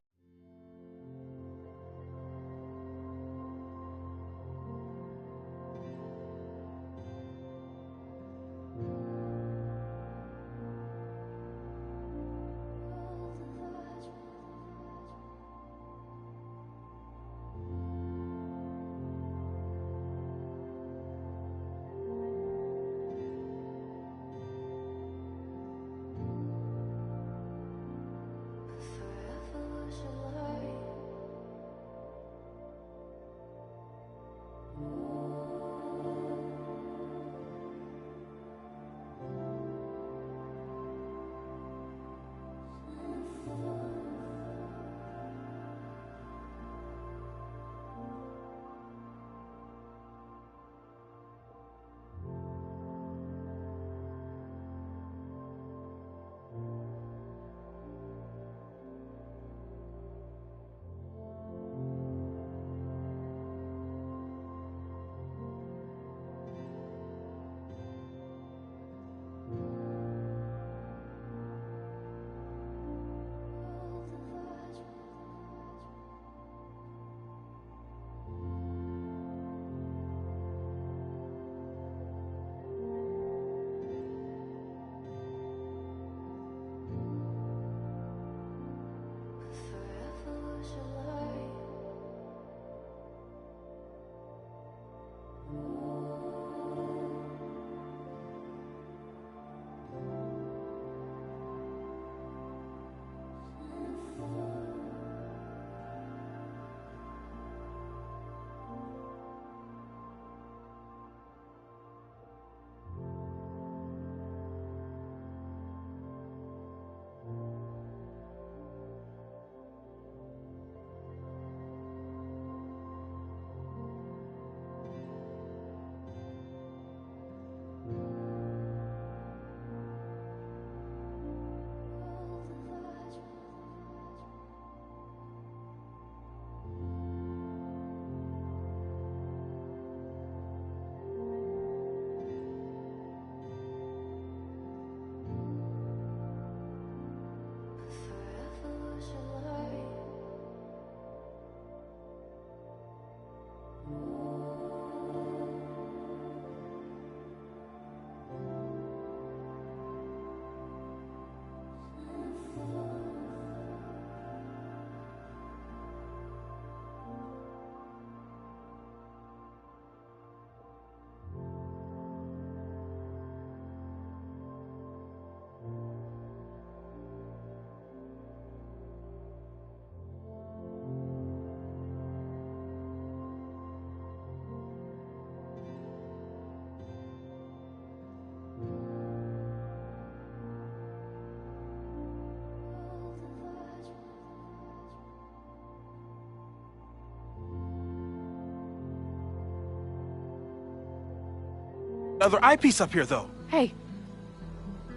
other eyepiece up here, though. Hey,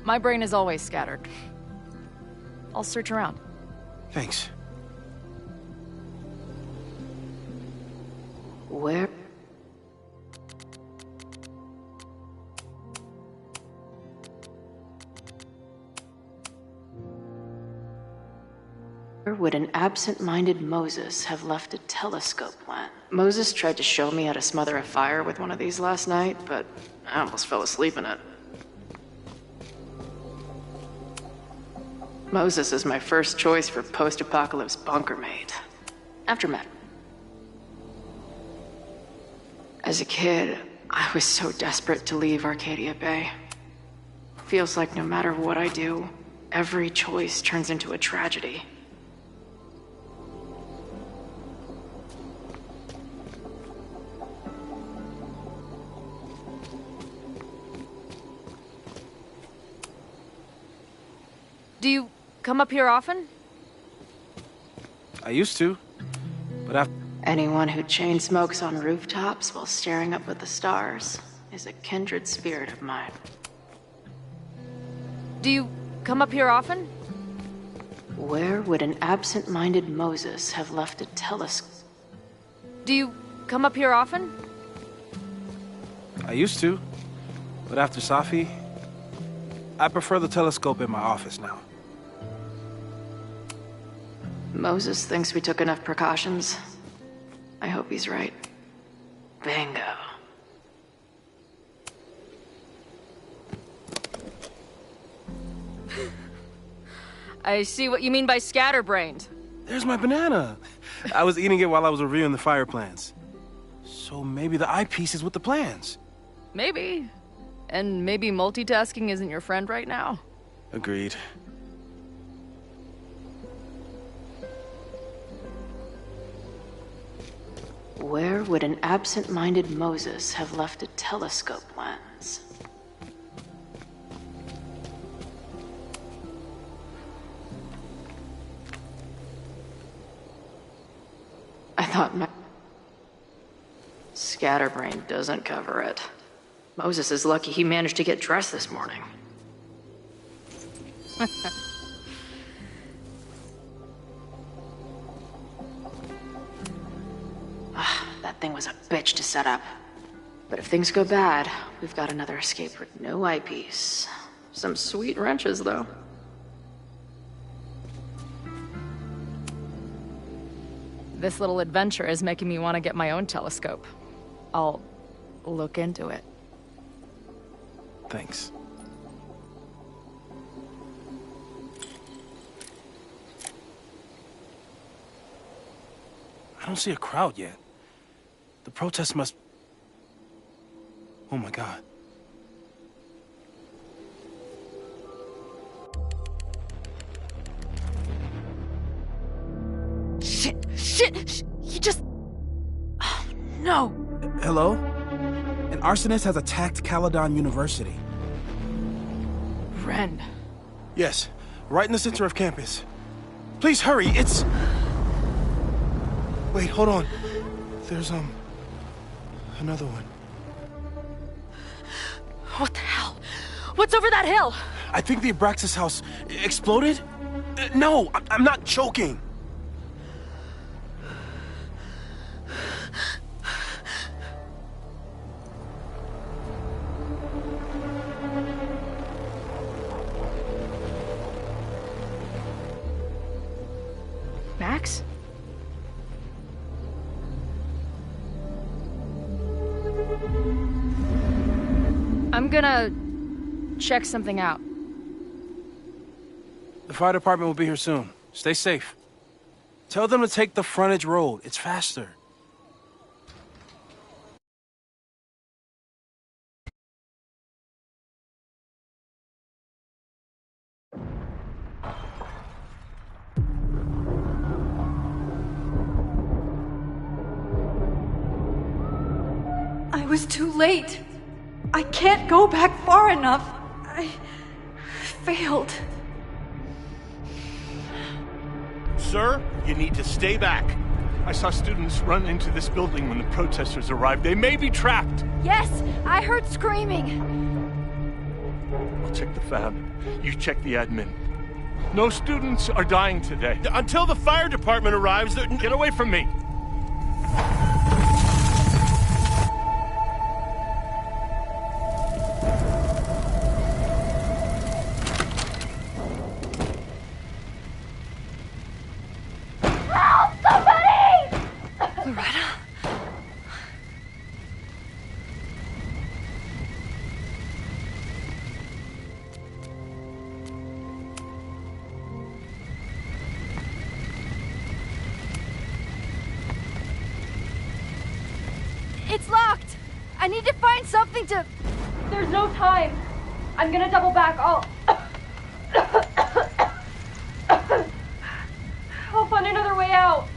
my brain is always scattered. I'll search around. Thanks. Where would an absent-minded Moses have left a telescope lens? Moses tried to show me how to smother a fire with one of these last night, but I almost fell asleep in it. Moses is my first choice for post-apocalypse bunker mate. After Matt. As a kid, I was so desperate to leave Arcadia Bay. Feels like no matter what I do, every choice turns into a tragedy. Do you come up here often? I used to, but after... Anyone who chain smokes on rooftops while staring up at the stars is a kindred spirit of mine. Do you come up here often? Where would an absent-minded Moses have left a telescope? Do you come up here often? I used to, but after Safi, I prefer the telescope in my office now. Moses thinks we took enough precautions. I hope he's right. Bingo. I see what you mean by scatterbrained. There's my banana. I was eating it while I was reviewing the fire plans. So maybe the eyepiece is with the plans. Maybe. And maybe multitasking isn't your friend right now. Agreed. Where would an absent-minded Moses have left a telescope lens? I thought my scatterbrain doesn't cover it. Moses is lucky he managed to get dressed this morning. That thing was a bitch to set up. But if things go bad, we've got another escape with no eyepiece. Some sweet wrenches, though. This little adventure is making me want to get my own telescope. I'll look into it. Thanks. I don't see a crowd yet. The protest must... Oh my God. Shit! You just... Oh, no! Hello? An arsonist has attacked Caledon University. Ren. Yes, right in the center of campus. Please hurry, it's... Wait, hold on. There's, another one. What the hell? What's over that hill? I think the Abraxas house exploded? No, I'm not joking. Max? I'm gonna check something out. The fire department will be here soon. Stay safe. Tell them to take the frontage road. It's faster. I was too late. I can't go back far enough. I failed. Sir, you need to stay back. I saw students run into this building when the protesters arrived. They may be trapped. Yes, I heard screaming. I'll check the fab. You check the admin. No students are dying today. Until the fire department arrives, get away from me. Help! Somebody! Loretta? It's locked! I need to find something to... There's no time. I'm gonna double back. I'll find another way out.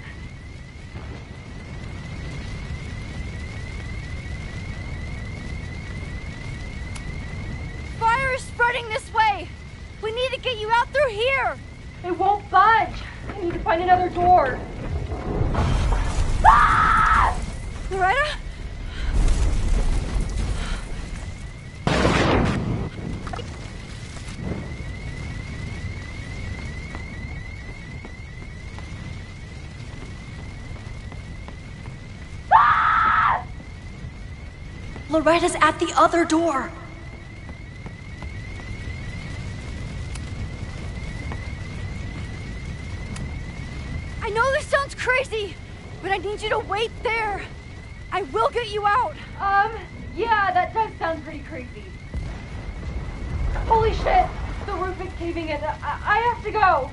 Fire is spreading this way! We need to get you out through here! It won't budge. I need to find another door. Ah! Loretta? Loretta's at the other door. I know this sounds crazy, but I need you to wait there. I will get you out. Yeah, that does sound pretty crazy. Holy shit! The roof is caving in. I have to go.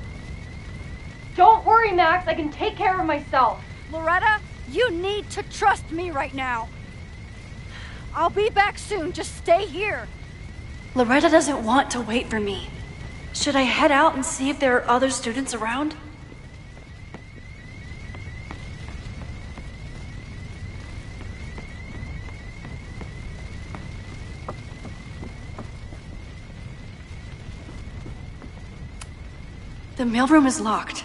Don't worry, Max. I can take care of myself. Loretta, you need to trust me right now. I'll be back soon. Just stay here. Loretta doesn't want to wait for me. Should I head out and see if there are other students around? The mailroom is locked.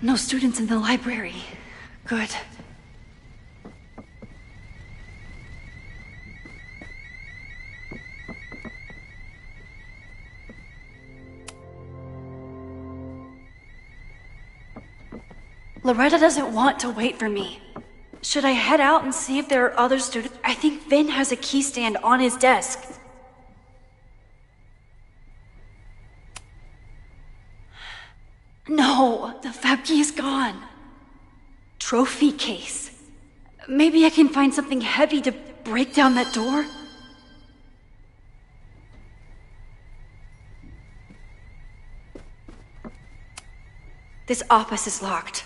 No students in the library. Good. Loretta doesn't want to wait for me. Should I head out and see if there are other students? I think Vin has a key stand on his desk. No, the fab key is gone. Trophy case. Maybe I can find something heavy to break down that door? This office is locked.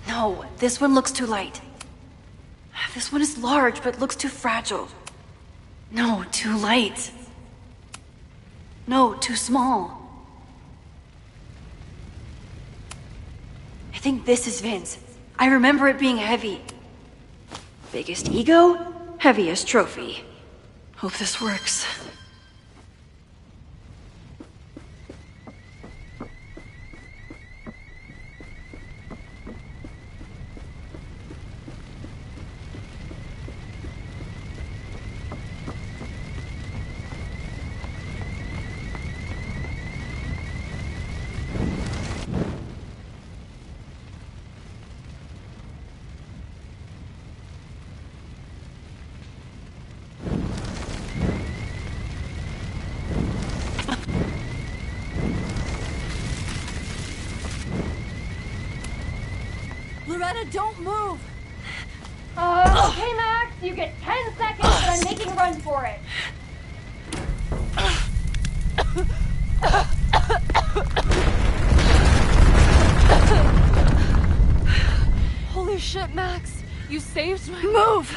No, this one looks too light. This one is large, but looks too fragile. No, too light. No, too small. I think this is Vin's. I remember it being heavy. Biggest ego, heaviest trophy. Hope this works. Loretta, don't move! Okay, Max, you get 10 seconds, but I'm making a run for it. Holy shit, Max! You saved my... Move!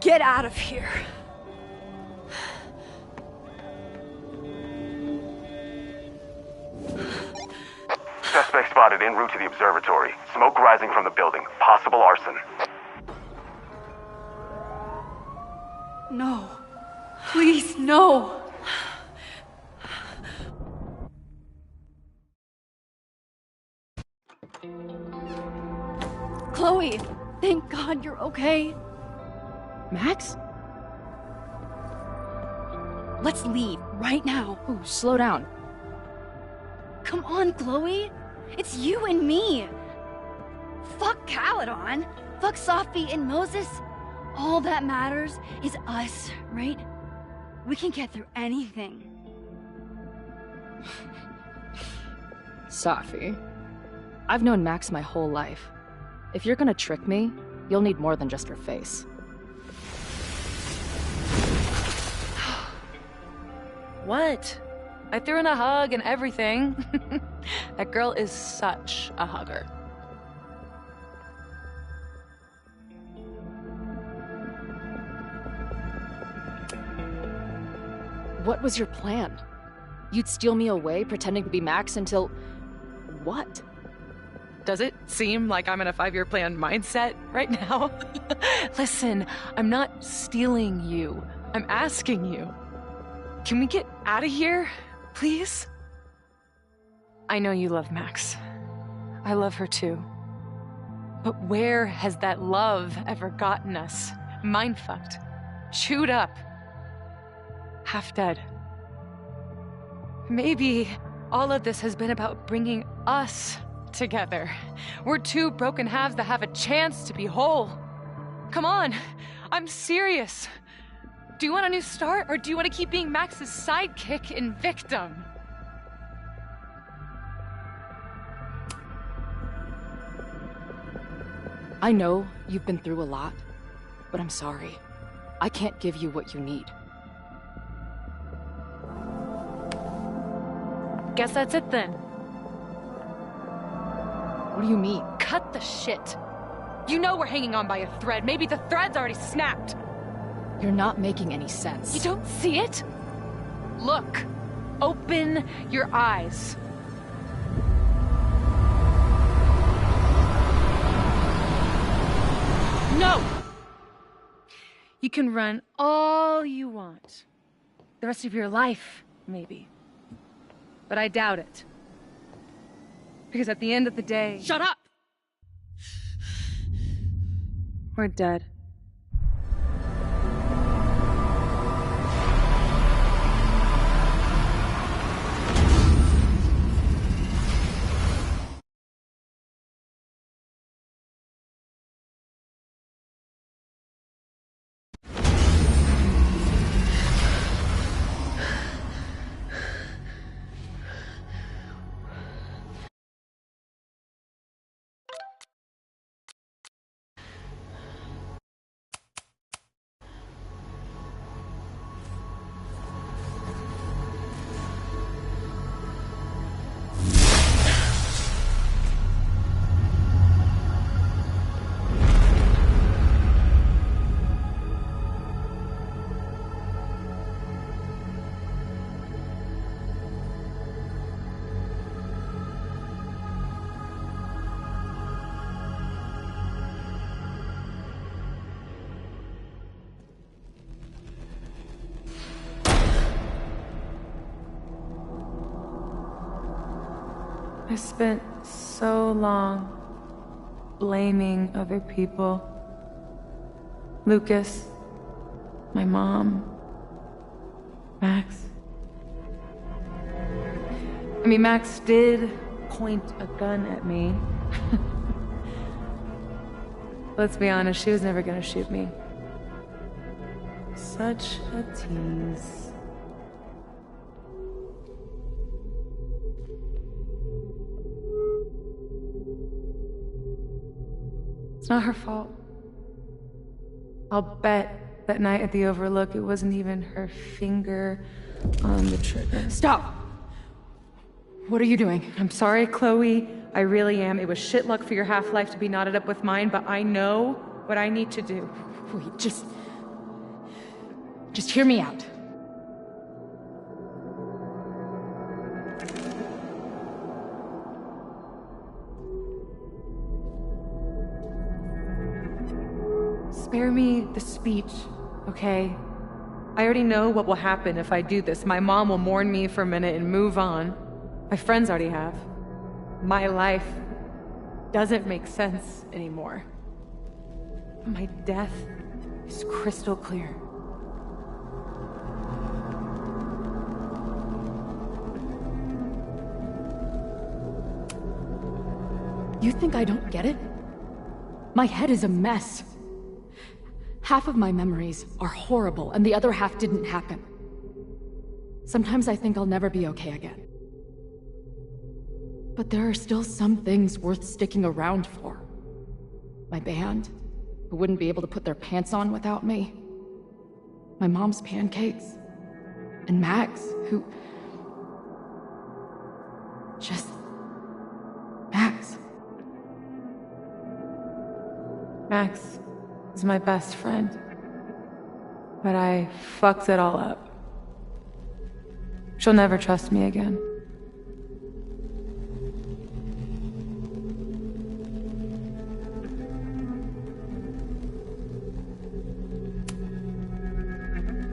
get out of here. Suspect spotted en route to the observatory. Smoke rising from the building. Possible arson. No. Please, no. Chloe, thank God you're okay. Max? Let's leave right now. Ooh, slow down. Come on, Chloe. It's you and me. Fuck Caledon. Fuck Sophie and Moses. All that matters is us, right? We can get through anything. Sophie, I've known Max my whole life. If you're gonna trick me, you'll need more than just her face. What? I threw in a hug and everything. That girl is such a hugger. What was your plan? You'd steal me away, pretending to be Max until... what? Does it seem like I'm in a 5-year plan mindset right now? Listen, I'm not stealing you. I'm asking you. Can we get out of here, please? I know you love Max. I love her too. But where has that love ever gotten us? Mind-fucked. Chewed up. Half dead. Maybe all of this has been about bringing us together. We're two broken halves that have a chance to be whole. Come on, I'm serious. Do you want a new start, or do you want to keep being Max's sidekick and victim? I know you've been through a lot, but I'm sorry. I can't give you what you need. Guess that's it then. What do you mean? Cut the shit. You know we're hanging on by a thread. Maybe the thread's already snapped. You're not making any sense. You don't see it? Look. Open your eyes. No! You can run all you want. The rest of your life, maybe. But I doubt it. Because at the end of the day... Shut up! We're dead. I spent so long blaming other people. Lucas, my mom, Max. I mean, Max did point a gun at me. Let's be honest, she was never gonna shoot me. Such a tease. It's not her fault. I'll bet that night at the Overlook it wasn't even her finger on the trigger. Stop! What are you doing? I'm sorry, Chloe. I really am. It was shit luck for your half-life to be knotted up with mine, but I know what I need to do. Wait, just Just hear me out. Spare me the speech, okay? I already know what will happen if I do this. My mom will mourn me for a minute and move on. My friends already have. My life doesn't make sense anymore. My death is crystal clear. You think I don't get it? My head is a mess. Half of my memories are horrible, and the other half didn't happen. Sometimes I think I'll never be okay again. But there are still some things worth sticking around for. My band, who wouldn't be able to put their pants on without me. My mom's pancakes. And Max, who... just... Max. Max is my best friend. But I fucked it all up. She'll never trust me again.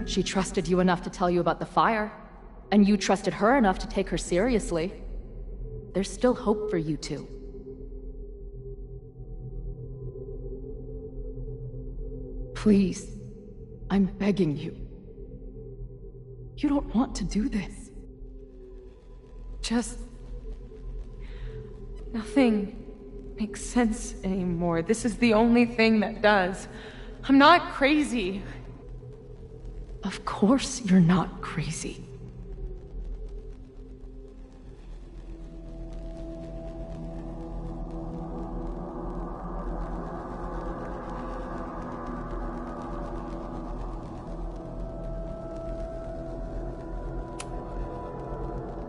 She trusted you enough to tell you about the fire, and you trusted her enough to take her seriously. There's still hope for you two. Please, I'm begging you. You don't want to do this. Just... nothing makes sense anymore. This is the only thing that does. I'm not crazy. Of course you're not crazy.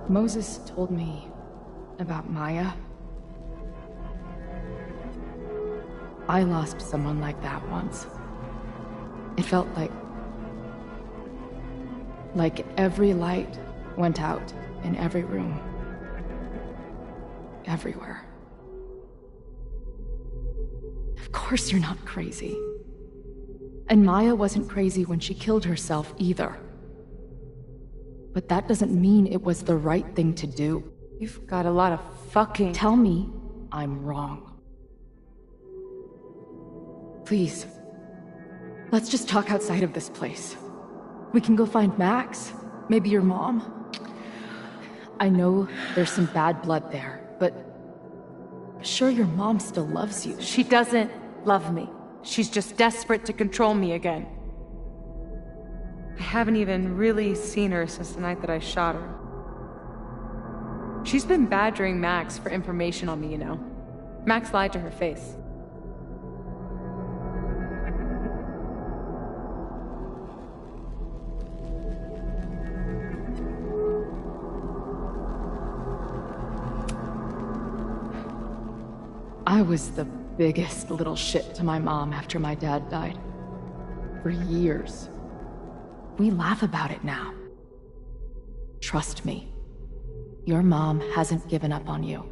Moses told me about Maya. I lost someone like that once. It felt like every light went out in every room. Everywhere. Of course you're not crazy. And Maya wasn't crazy when she killed herself either. But that doesn't mean it was the right thing to do. You've got a lot of fucking... Tell me I'm wrong. Please. Let's just talk outside of this place. We can go find Max. Maybe your mom. I know there's some bad blood there, but... sure your mom still loves you. She doesn't love me. She's just desperate to control me again. I haven't even really seen her since the night that I shot her. She's been badgering Max for information on me, you know. Max lied to her face. I was the biggest little shit to my mom after my dad died. For years. We laugh about it now. Trust me. Your mom hasn't given up on you.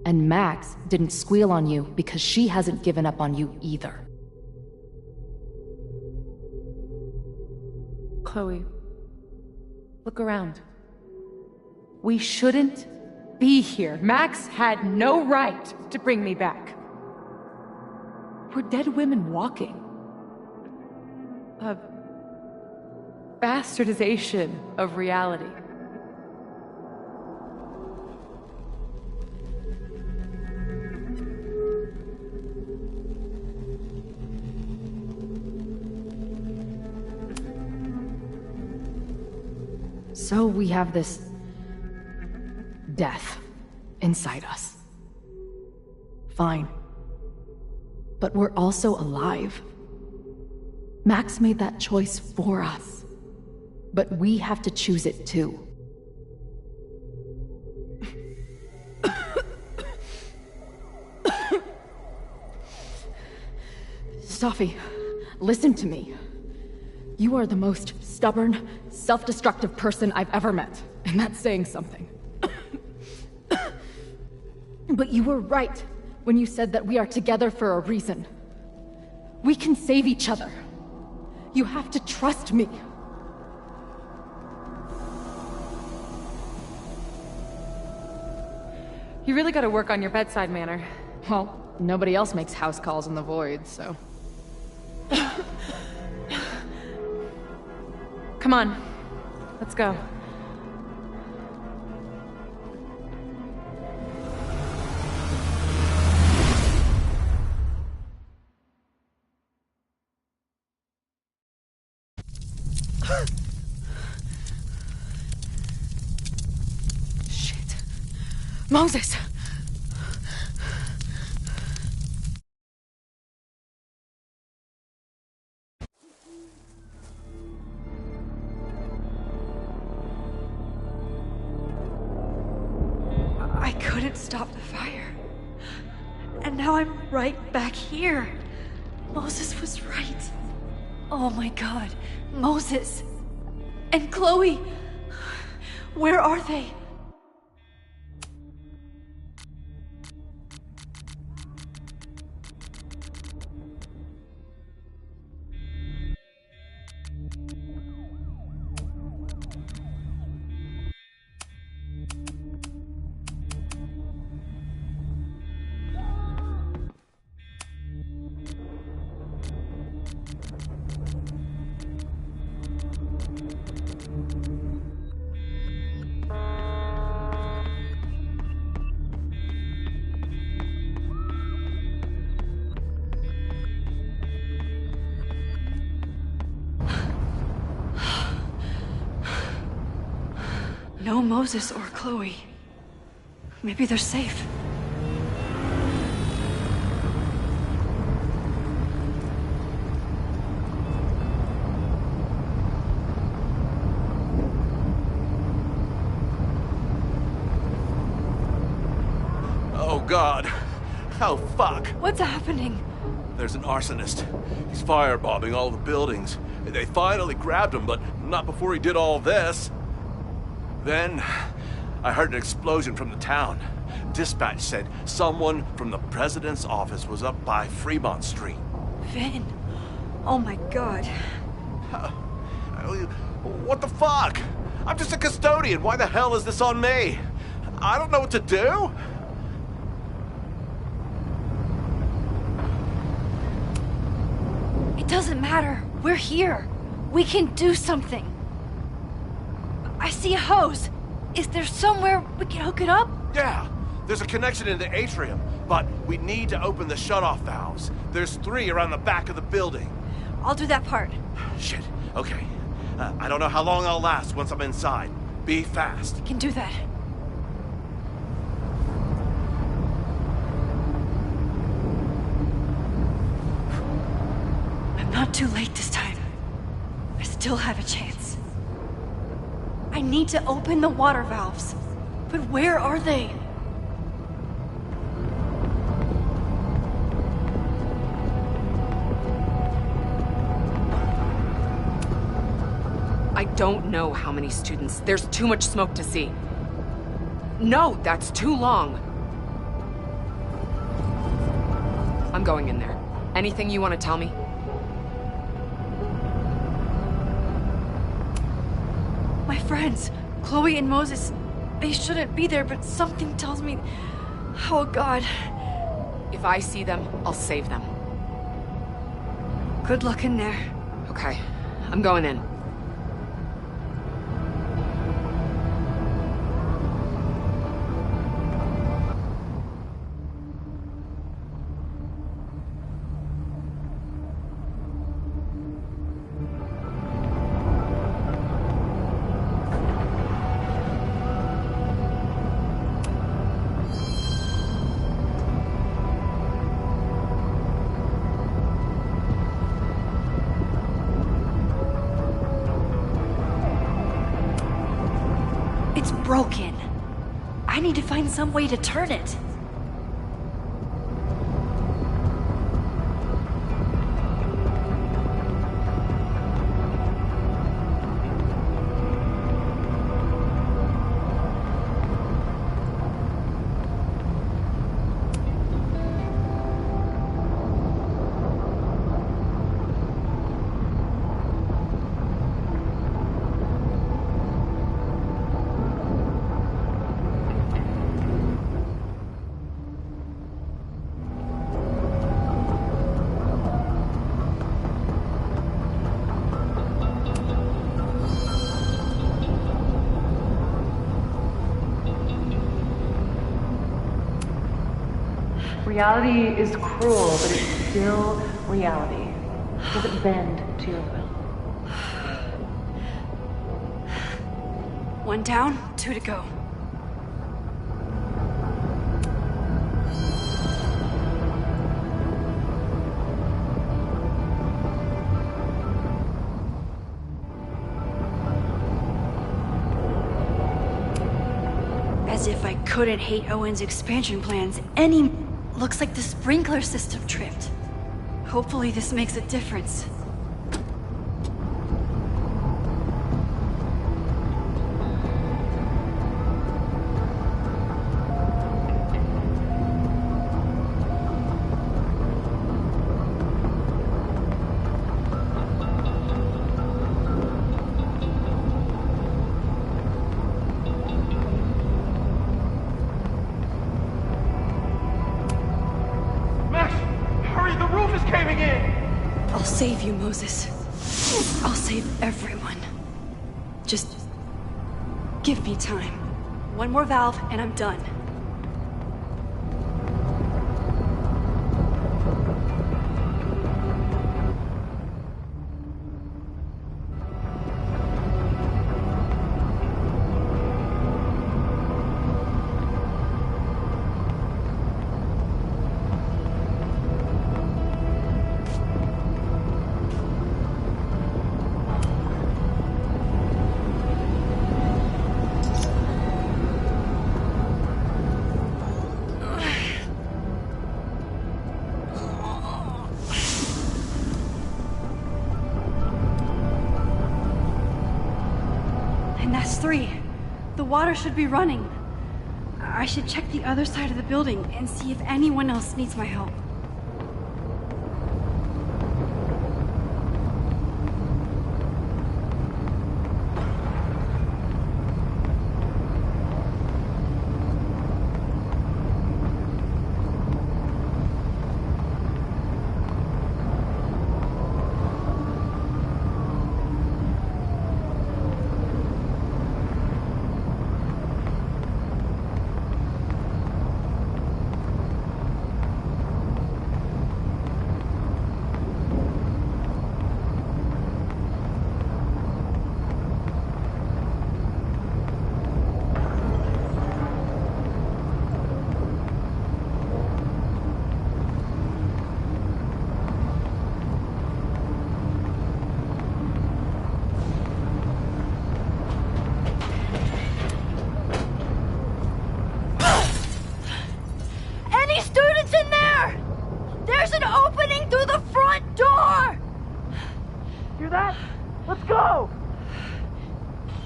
And Max didn't squeal on you because she hasn't given up on you either. Chloe, look around. We shouldn't be here. Max had no right to bring me back. We're dead women walking. A bastardization of reality. So we have this death inside us. Fine. But we're also alive. Max made that choice for us. But we have to choose it too. Safi, listen to me. You are the most stubborn, self-destructive person I've ever met. And that's saying something. But you were right when you said that we are together for a reason. We can save each other. You have to trust me. You really gotta work on your bedside manner. Well, nobody else makes house calls in the void, so... Come on. Let's go. Shit. Moses! I couldn't stop the fire. And now I'm right back here. Moses was right. Oh my god. Moses. And Chloe. Where are they? No Moses or Chloe. Maybe they're safe. Oh God. Oh fuck. What's happening? There's an arsonist. He's firebombing all the buildings. They finally grabbed him, but not before he did all this. Then, I heard an explosion from the town. Dispatch said someone from the president's office was up by Fremont Street. Vin. Oh my god. What the fuck? I'm just a custodian. Why the hell is this on me? I don't know what to do. It doesn't matter. We're here. We can do something. I see a hose. Is there somewhere we can hook it up? Yeah, there's a connection in the atrium, but we need to open the shutoff valves. There's 3 around the back of the building. I'll do that part. Shit, okay. I don't know how long I'll last once I'm inside. Be fast. Can do that. I'm not too late this time. I still have a chance. I need to open the water valves. But where are they? I don't know how many students. There's too much smoke to see. No, that's too long. I'm going in there. Anything you want to tell me? My friends, Chloe and Moses, they shouldn't be there, but something tells me... Oh God. If I see them, I'll save them. Good luck in there. Okay, I'm going in. It's broken. I need to find some way to turn it. Reality is cruel, but it's still reality. It doesn't bend to your will. 1 down, 2 to go. As if I couldn't hate Owen's expansion plans any... Looks like the sprinkler system tripped. Hopefully this makes a difference. I'll save you, Moses. I'll save everyone. Just give me time. 1 more valve and I'm done. And that's 3. The water should be running. I should check the other side of the building and see if anyone else needs my help.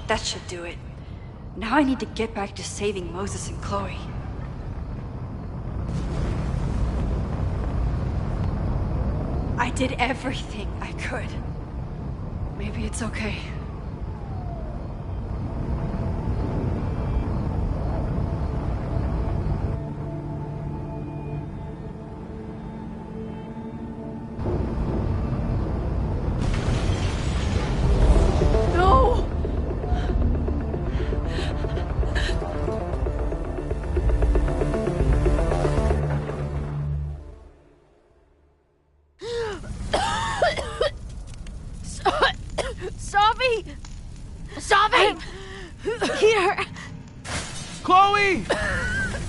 That should do it. Now I need to get back to saving Moses and Chloe. I did everything I could. Maybe it's okay.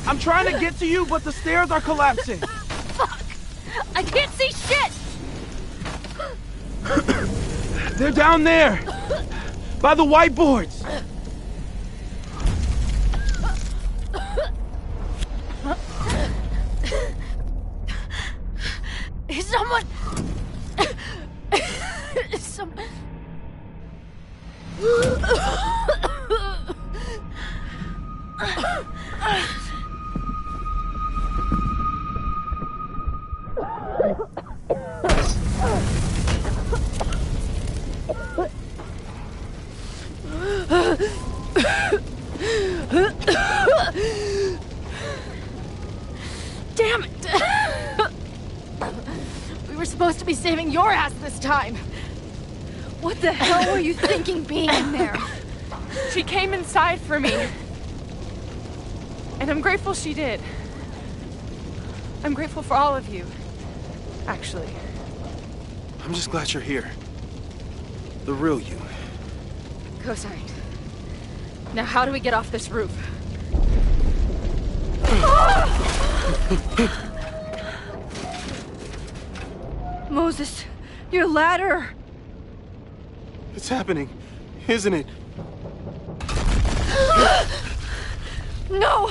I'm trying to get to you, but the stairs are collapsing. Fuck! I can't see shit! They're down there! By the whiteboards! Is someone... Damn it! We were supposed to be saving your ass this time. What the hell were you thinking being in there? She came inside for me. And I'm grateful she did. I'm grateful for all of you. Actually. I'm just glad you're here. The real you. Co-signed. Now how do we get off this roof? Moses, your ladder! It's happening, isn't it? No!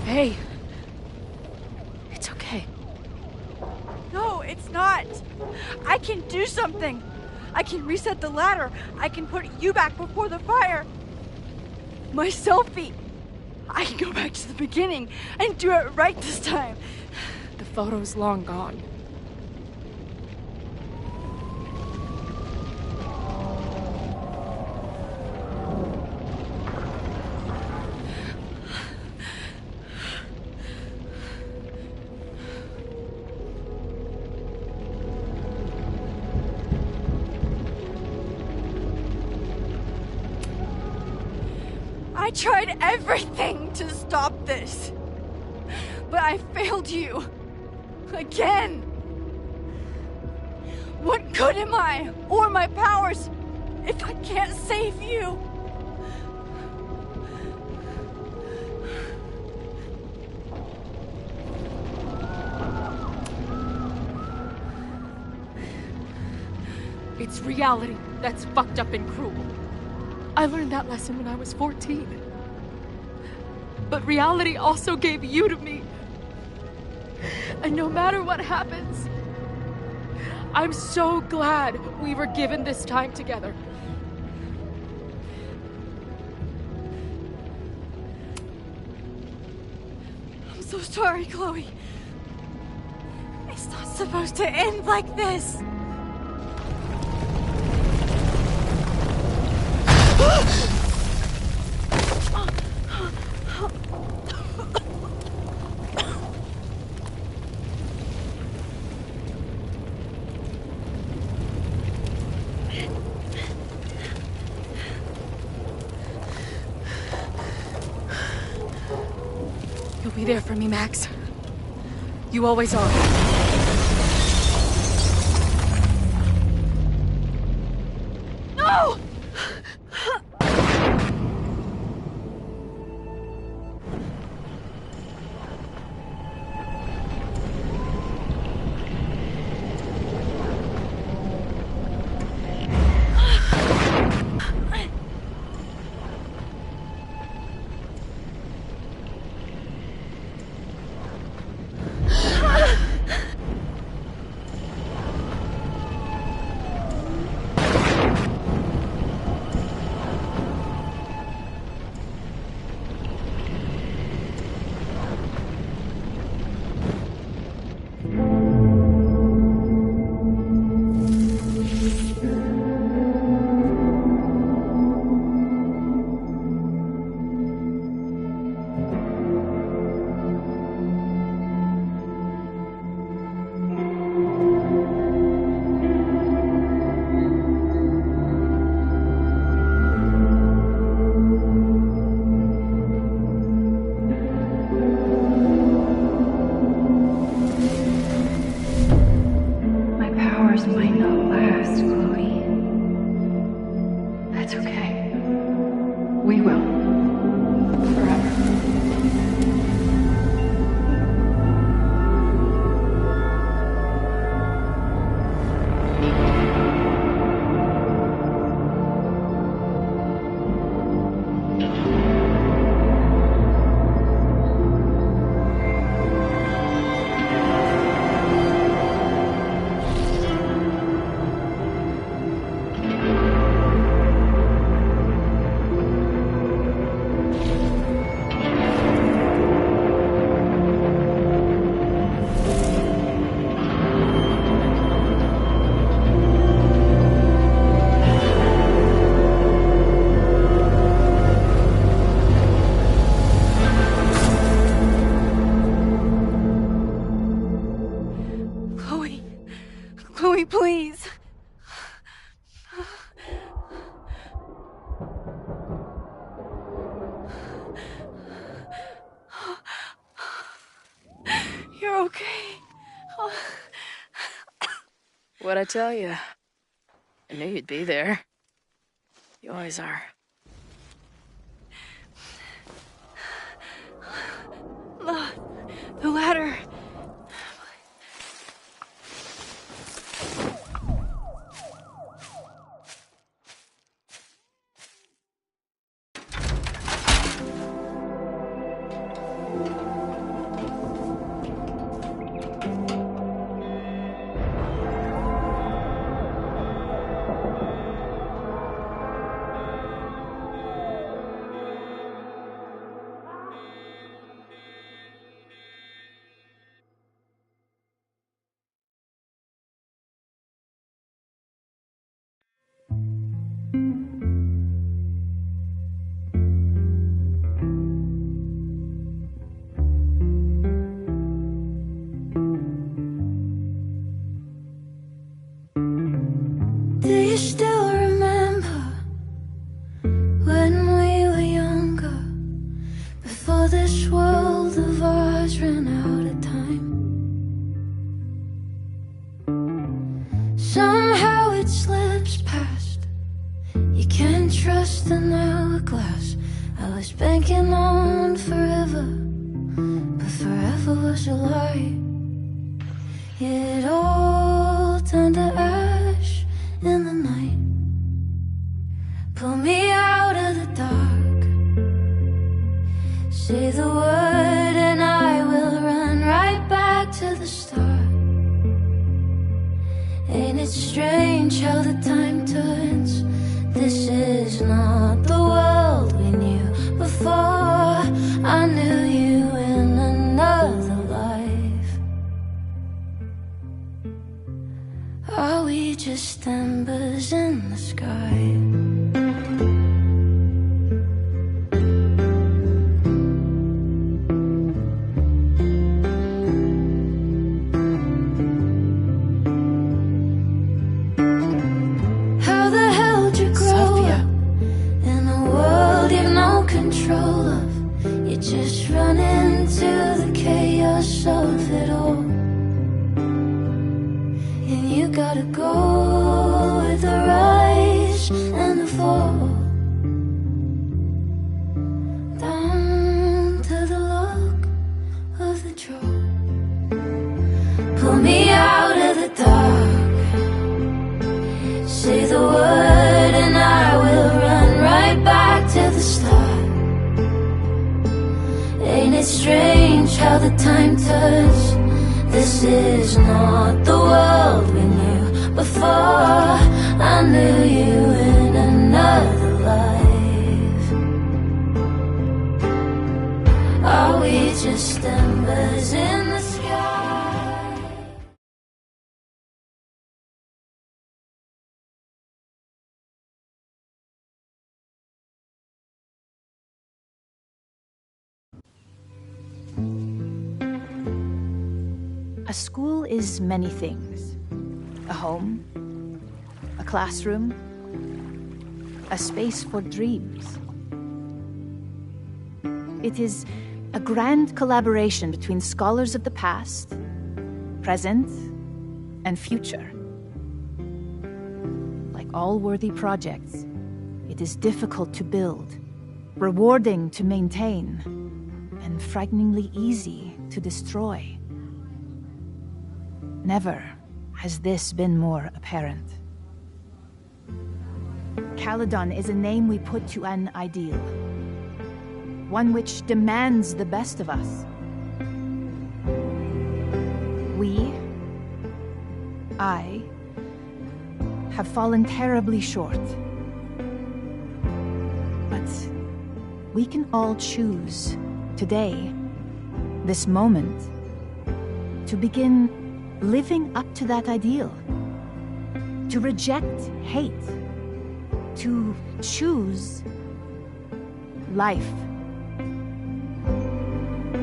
Hey. It's okay. No, it's not! I can do something! I can reset the ladder. I can put you back before the fire. My selfie. I can go back to the beginning and do it right this time. The photo's long gone. I tried everything to stop this. But I failed you. Again. What good am I, or my powers, if I can't save you? It's reality that's fucked up and cruel. I learned that lesson when I was 14. But reality also gave you to me. And no matter what happens, I'm so glad we were given this time together. I'm so sorry, Chloe. It's not supposed to end like this. You'll be there for me, Max. You always are. No! Please. You're okay. What'd I tell you? I knew you'd be there. You always are. The ladder. Do you still remember when we were younger, before this world of ours ran out of time? Somehow it slips past. You can't trust an hourglass. I was banking on forever, but forever was a lie. It all turned to ash in the night. Pull me out of the dark. Say the word and I will run right back to the start. Ain't it strange how the time turns? This is not the world we knew before I knew you in another life. Are we just embers in the sky? How the hell did you grow up in a world you've no control of? You just run into the chaos of it all. And you gotta go with the rise and the fall, down to the luck of the draw. Pull me out of the dark. Say the word and I will run right back to the start. Ain't it strange how the time turns? This is not the world we knew before I knew you in another life. Are we just embers in the sky? A school is many things. A home, a classroom, a space for dreams. It is a grand collaboration between scholars of the past, present, and future. Like all worthy projects, it is difficult to build, rewarding to maintain, and frighteningly easy to destroy. Never has this been more apparent. Caledon is a name we put to an ideal, one which demands the best of us. I, have fallen terribly short. But we can all choose today, this moment, to begin living up to that ideal, to reject hate, to choose life.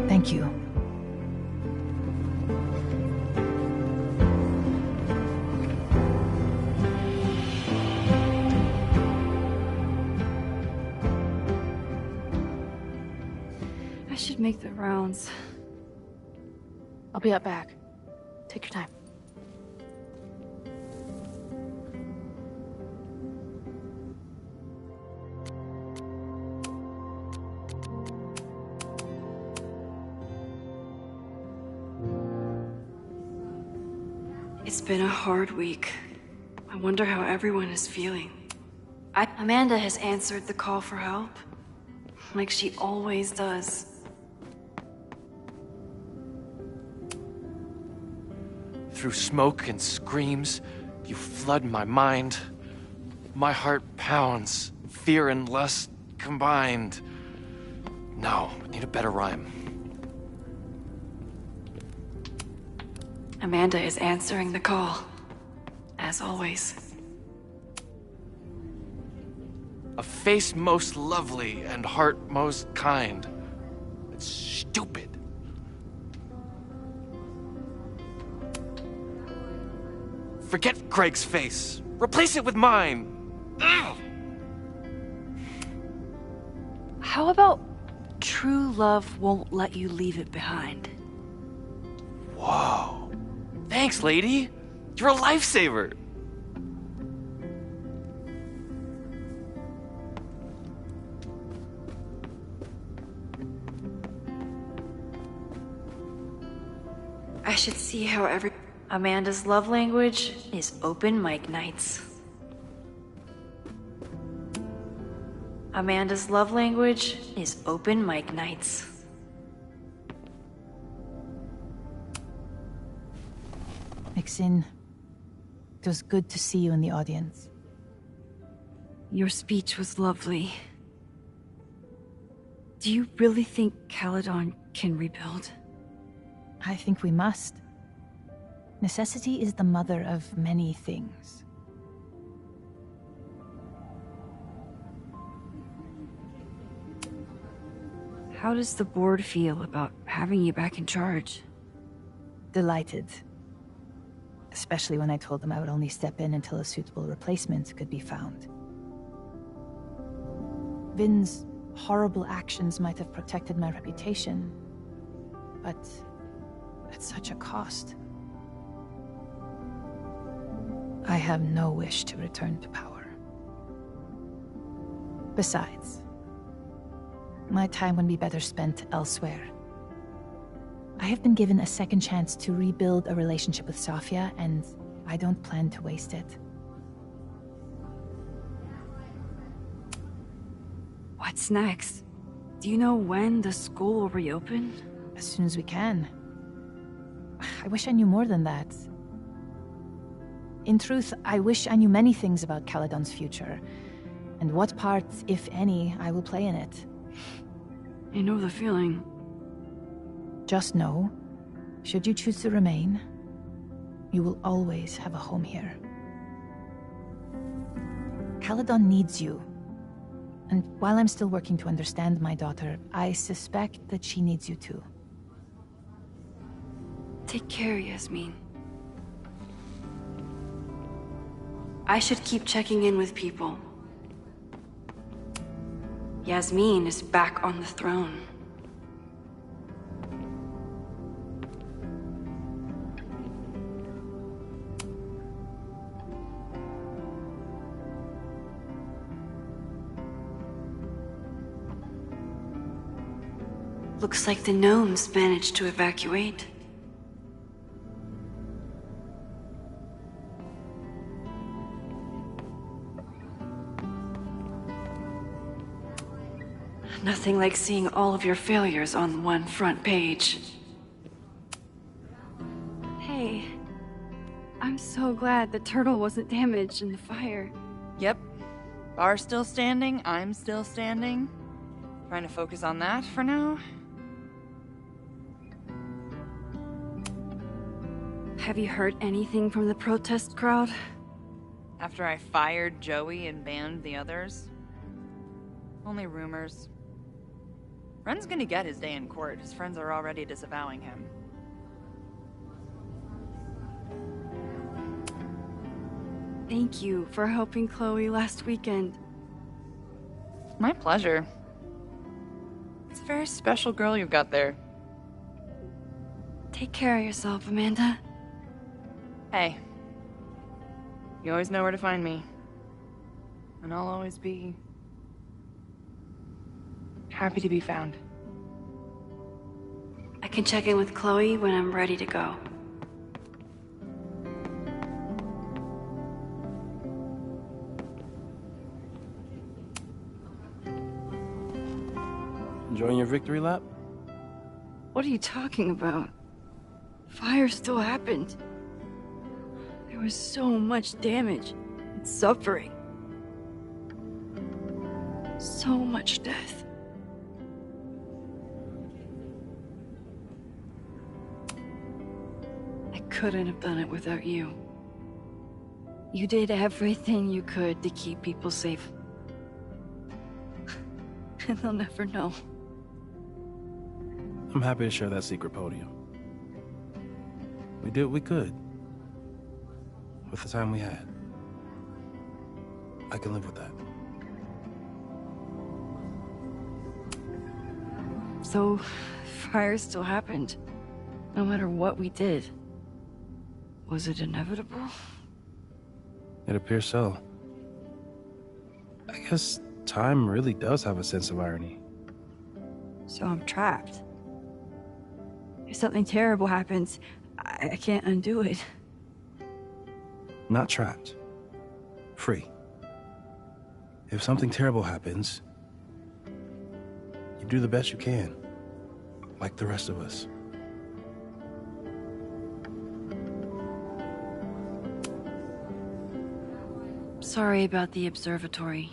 Thank you. should make the rounds. I'll be up back. Take your time. It's been a hard week. I wonder how everyone is feeling. Amanda has answered the call for help, like she always does. Through smoke and screams, you flood my mind. My heart pounds, fear and lust combined. No, I need a better rhyme. Amanda is answering the call, as always. A face most lovely and heart most kind. It's stupid. Forget Craig's face. Replace it with mine. Ugh. How about true love won't let you leave it behind? Whoa. Thanks, lady. You're a lifesaver. I should see how Amanda's love language is open mic nights. Amanda's love language is open mic nights. Mixin, it was good to see you in the audience. Your speech was lovely. Do you really think Caledon can rebuild? I think we must. Necessity is the mother of many things. How does the board feel about having you back in charge? Delighted. Especially when I told them I would only step in until a suitable replacement could be found. Vin's horrible actions might have protected my reputation, but at such a cost. I have no wish to return to power. Besides, my time would be better spent elsewhere. I have been given a second chance to rebuild a relationship with Safia, and I don't plan to waste it. What's next? Do you know when the school will reopen? As soon as we can. I wish I knew more than that. In truth, I wish I knew many things about Caledon's future, and what part, if any, I will play in it. I know the feeling. Just know, should you choose to remain, you will always have a home here. Caledon needs you. And while I'm still working to understand my daughter, I suspect that she needs you too. Take care, Yasmin. I should keep checking in with people. Yasmin is back on the throne. Looks like the gnomes managed to evacuate. Nothing like seeing all of your failures on one front page. Hey, I'm so glad the turtle wasn't damaged in the fire. Yep. Bar's still standing, I'm still standing. Trying to focus on that for now. Have you heard anything from the protest crowd? After I fired Joey and banned the others? Only rumors. Ren's gonna get his day in court. His friends are already disavowing him. Thank you for helping Chloe last weekend. My pleasure. It's Very special girl you've got there. Take care of yourself, Amanda. Hey. You always know where to find me. And I'll always be happy to be found. I can check in with Chloe when I'm ready to go. Enjoying your victory lap? What are you talking about? Fire still happened. There was so much damage and suffering. So much death. I couldn't have done it without you. You did everything you could to keep people safe. And they'll never know. I'm happy to share that secret podium. We did what we could. With the time we had. I can live with that. So, fire still happened. No matter what we did. Was it inevitable? It appears so. I guess time really does have a sense of irony. So I'm trapped. If something terrible happens, I can't undo it. Not trapped. Free. If something terrible happens, you do the best you can. Like the rest of us. Sorry about the observatory.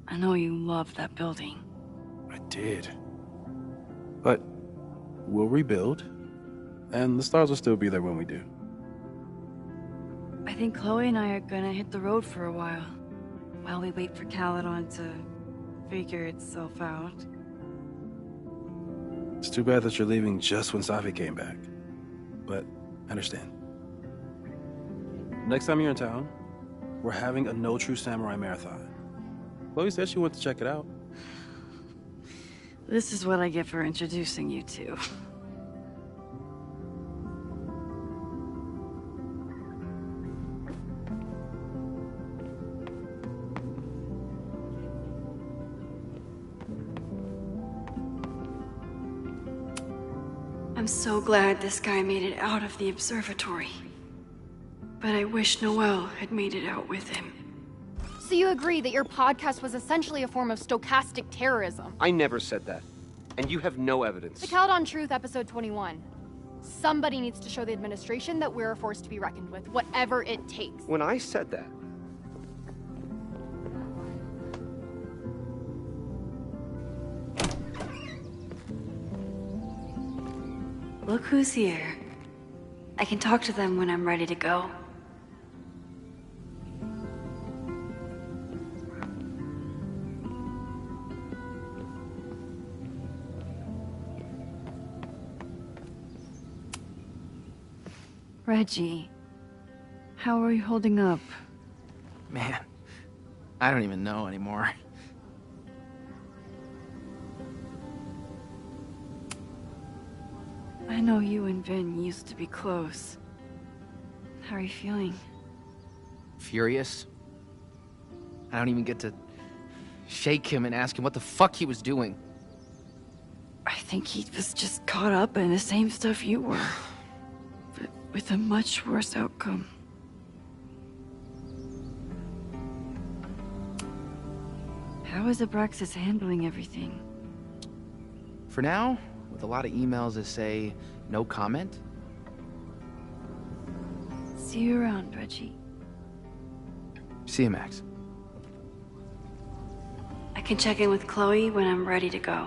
I know you loved that building. I did. But we'll rebuild, and the stars will still be there when we do. I think Chloe and I are gonna hit the road for a while we wait for Caledon to figure itself out. It's too bad that you're leaving just when Safi came back. But I understand. Next time you're in town, we're having a No True Samurai marathon. Chloe said she went to check it out. This is what I get for introducing you to. I'm so glad this guy made it out of the observatory. But I wish Noelle had made it out with him. So you agree that your podcast was essentially a form of stochastic terrorism? I never said that. And you have no evidence. The Caledon Truth, episode 21. Somebody needs to show the administration that we're a force to be reckoned with, whatever it takes. When I said that, Look who's here. I can talk to them when I'm ready to go. Reggie, how are you holding up? Man, I don't even know anymore. I know you and Vin used to be close. How are you feeling? Furious. I don't even get to shake him and ask him what the fuck he was doing. I think he was just caught up in the same stuff you were. But with a much worse outcome. How is Abraxas handling everything? For now, with a lot of emails that say no comment. See you around, Reggie. See you, Max. I can check in with Chloe when I'm ready to go.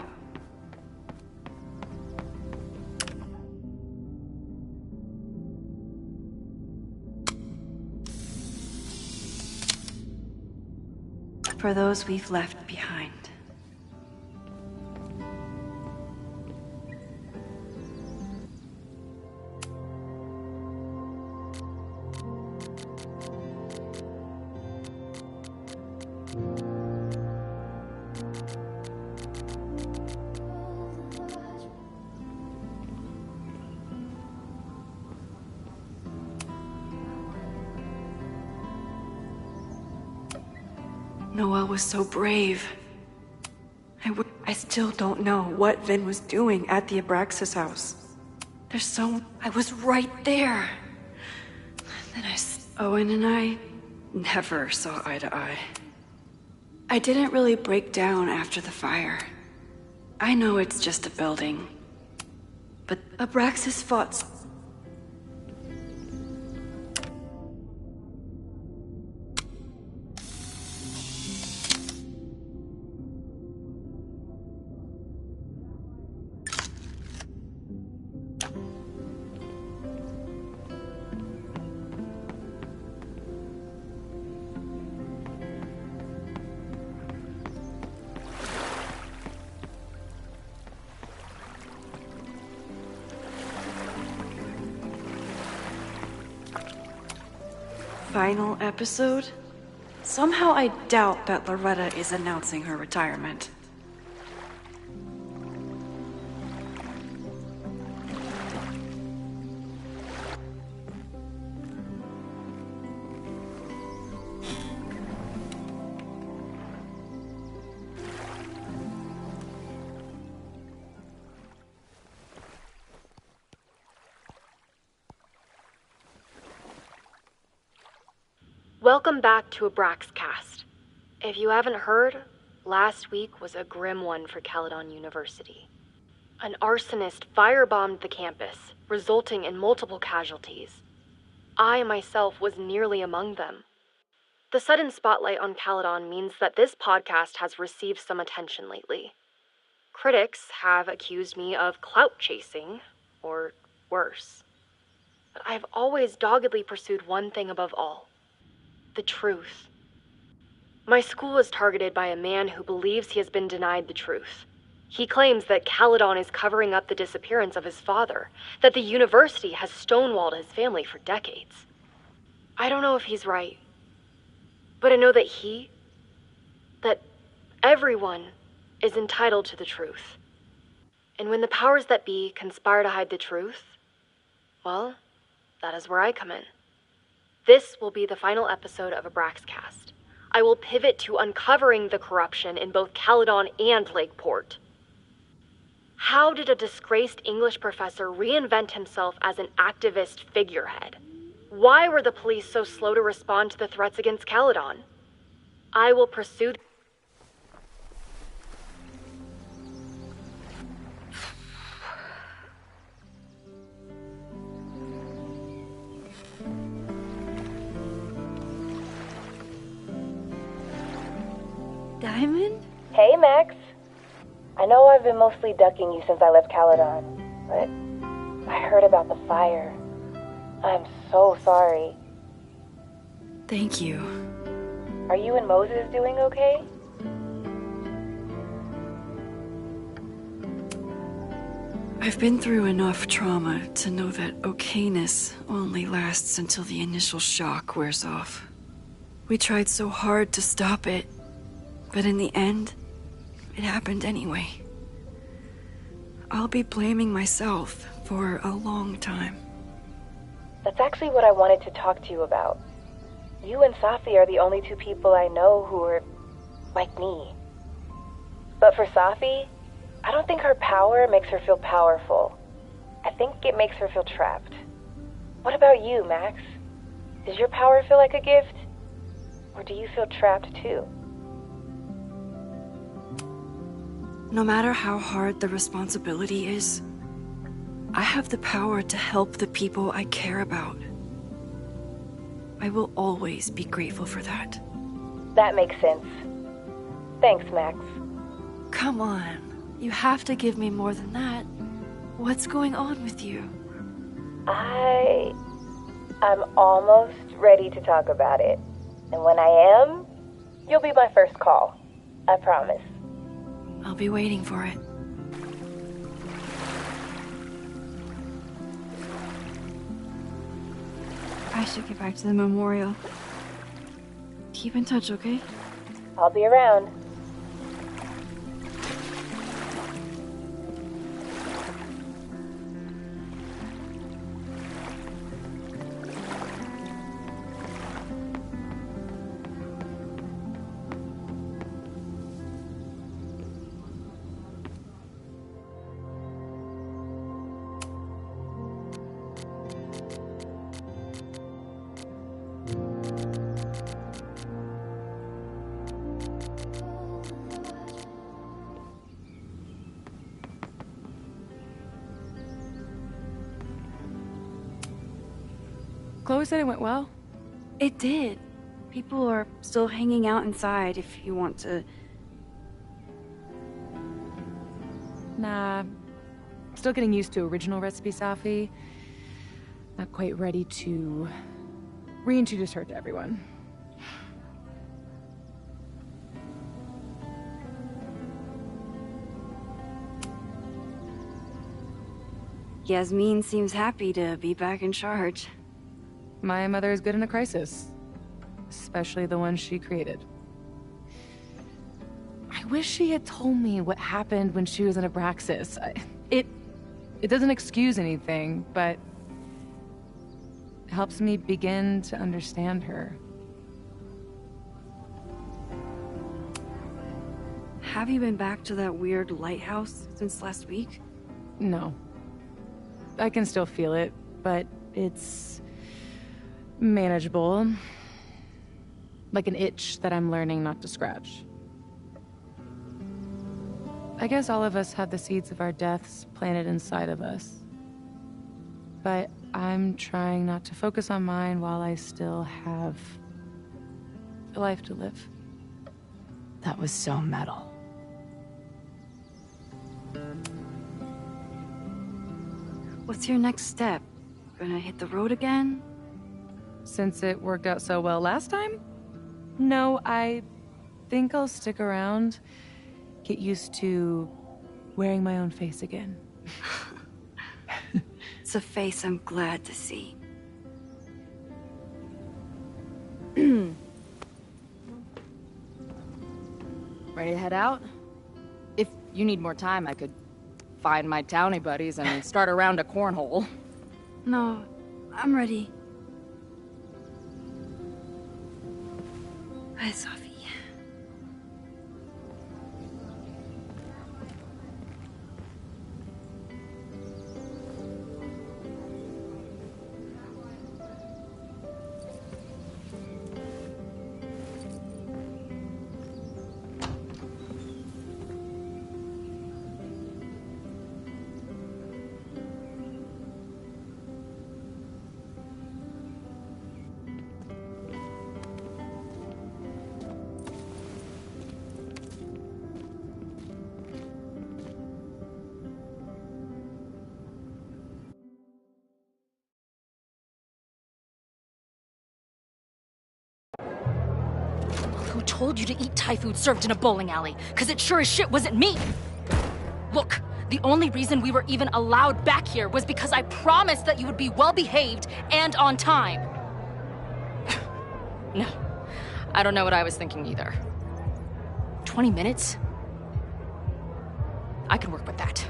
For those we've left behind. Noel was so brave. I still don't know what Vin was doing at the Abraxas house. I was right there. Owen and I never saw eye to eye. I didn't really break down after the fire. I know it's just a building, but Abraxas fought. Final episode? Somehow I doubt that Loretta is announcing her retirement. Welcome back to Abraxcast. If you haven't heard, last week was a grim one for Caledon University. An arsonist firebombed the campus, resulting in multiple casualties. I myself was nearly among them. The sudden spotlight on Caledon means that this podcast has received some attention lately. Critics have accused me of clout chasing, or worse. But I've always doggedly pursued one thing above all: the truth. My school is targeted by a man who believes he has been denied the truth. He claims that Caledon is covering up the disappearance of his father, that the university has stonewalled his family for decades. I don't know if he's right, but I know that everyone is entitled to the truth. And when the powers that be conspire to hide the truth, well, that is where I come in. This will be the final episode of Abraxcast. I will pivot to uncovering the corruption in both Caledon and Lakeport. How did a disgraced English professor reinvent himself as an activist figurehead? Why were the police so slow to respond to the threats against Caledon? I will pursue... Diamond? Hey, Max. I know I've been mostly ducking you since I left Caledon, but I heard about the fire. I'm so sorry. Thank you. Are you and Moses doing okay? I've been through enough trauma to know that okayness only lasts until the initial shock wears off. We tried so hard to stop it, but in the end, it happened anyway. I'll be blaming myself for a long time. That's actually what I wanted to talk to you about. You and Safi are the only two people I know who are like me. But for Safi, I don't think her power makes her feel powerful. I think it makes her feel trapped. What about you, Max? Does your power feel like a gift? Or do you feel trapped too? No matter how hard the responsibility is, I have the power to help the people I care about. I will always be grateful for that. That makes sense. Thanks, Max. Come on. You have to give me more than that. What's going on with you? I'm almost ready to talk about it. And when I am, you'll be my first call. I promise. I'll be waiting for it. I should get back to the memorial. Keep in touch, okay? I'll be around. Chloe said it went well. It did. People are still hanging out inside if you want to. Nah. Still getting used to original recipe Safi. Not quite ready to reintroduce her to everyone. Yasmin seems happy to be back in charge. My mother is good in a crisis. Especially the one she created. I wish she had told me what happened when she was in Abraxas. It doesn't excuse anything, but it helps me begin to understand her. Have you been back to that weird lighthouse since last week? No. I can still feel it, but it's manageable. Like an itch that I'm learning not to scratch. I guess all of us have the seeds of our deaths planted inside of us. But I'm trying not to focus on mine while I still have a life to live. That was so metal. What's your next step? Gonna hit the road again? Since it worked out so well last time? No, I think I'll stick around, get used to wearing my own face again. It's a face I'm glad to see. Ready to head out? If you need more time, I could find my townie buddies and start a round of cornhole. No, I'm ready. Hi, Sophie. Who told you to eat Thai food served in a bowling alley? Because it sure as shit wasn't me! Look, the only reason we were even allowed back here was because I promised that you would be well-behaved and on time. No, I don't know what I was thinking either. 20 minutes? I can work with that.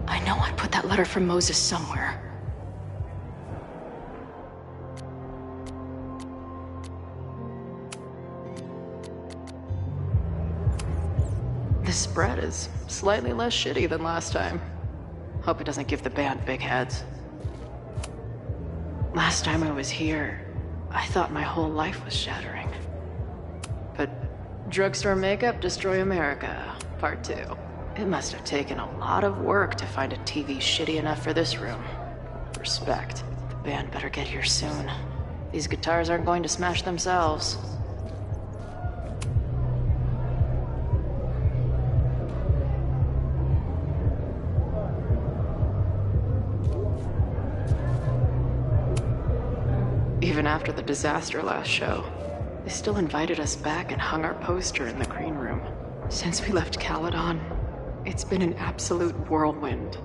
I know I put that letter from Moses somewhere. This spread is slightly less shitty than last time. Hope it doesn't give the band big heads. Last time I was here, I thought my whole life was shattering. But Drugstore Makeup Destroy America, Part 2. It must have taken a lot of work to find a TV shitty enough for this room. Respect. The band better get here soon. These guitars aren't going to smash themselves. Even after the disaster last show, they still invited us back and hung our poster in the green room. Since we left Caledon, it's been an absolute whirlwind.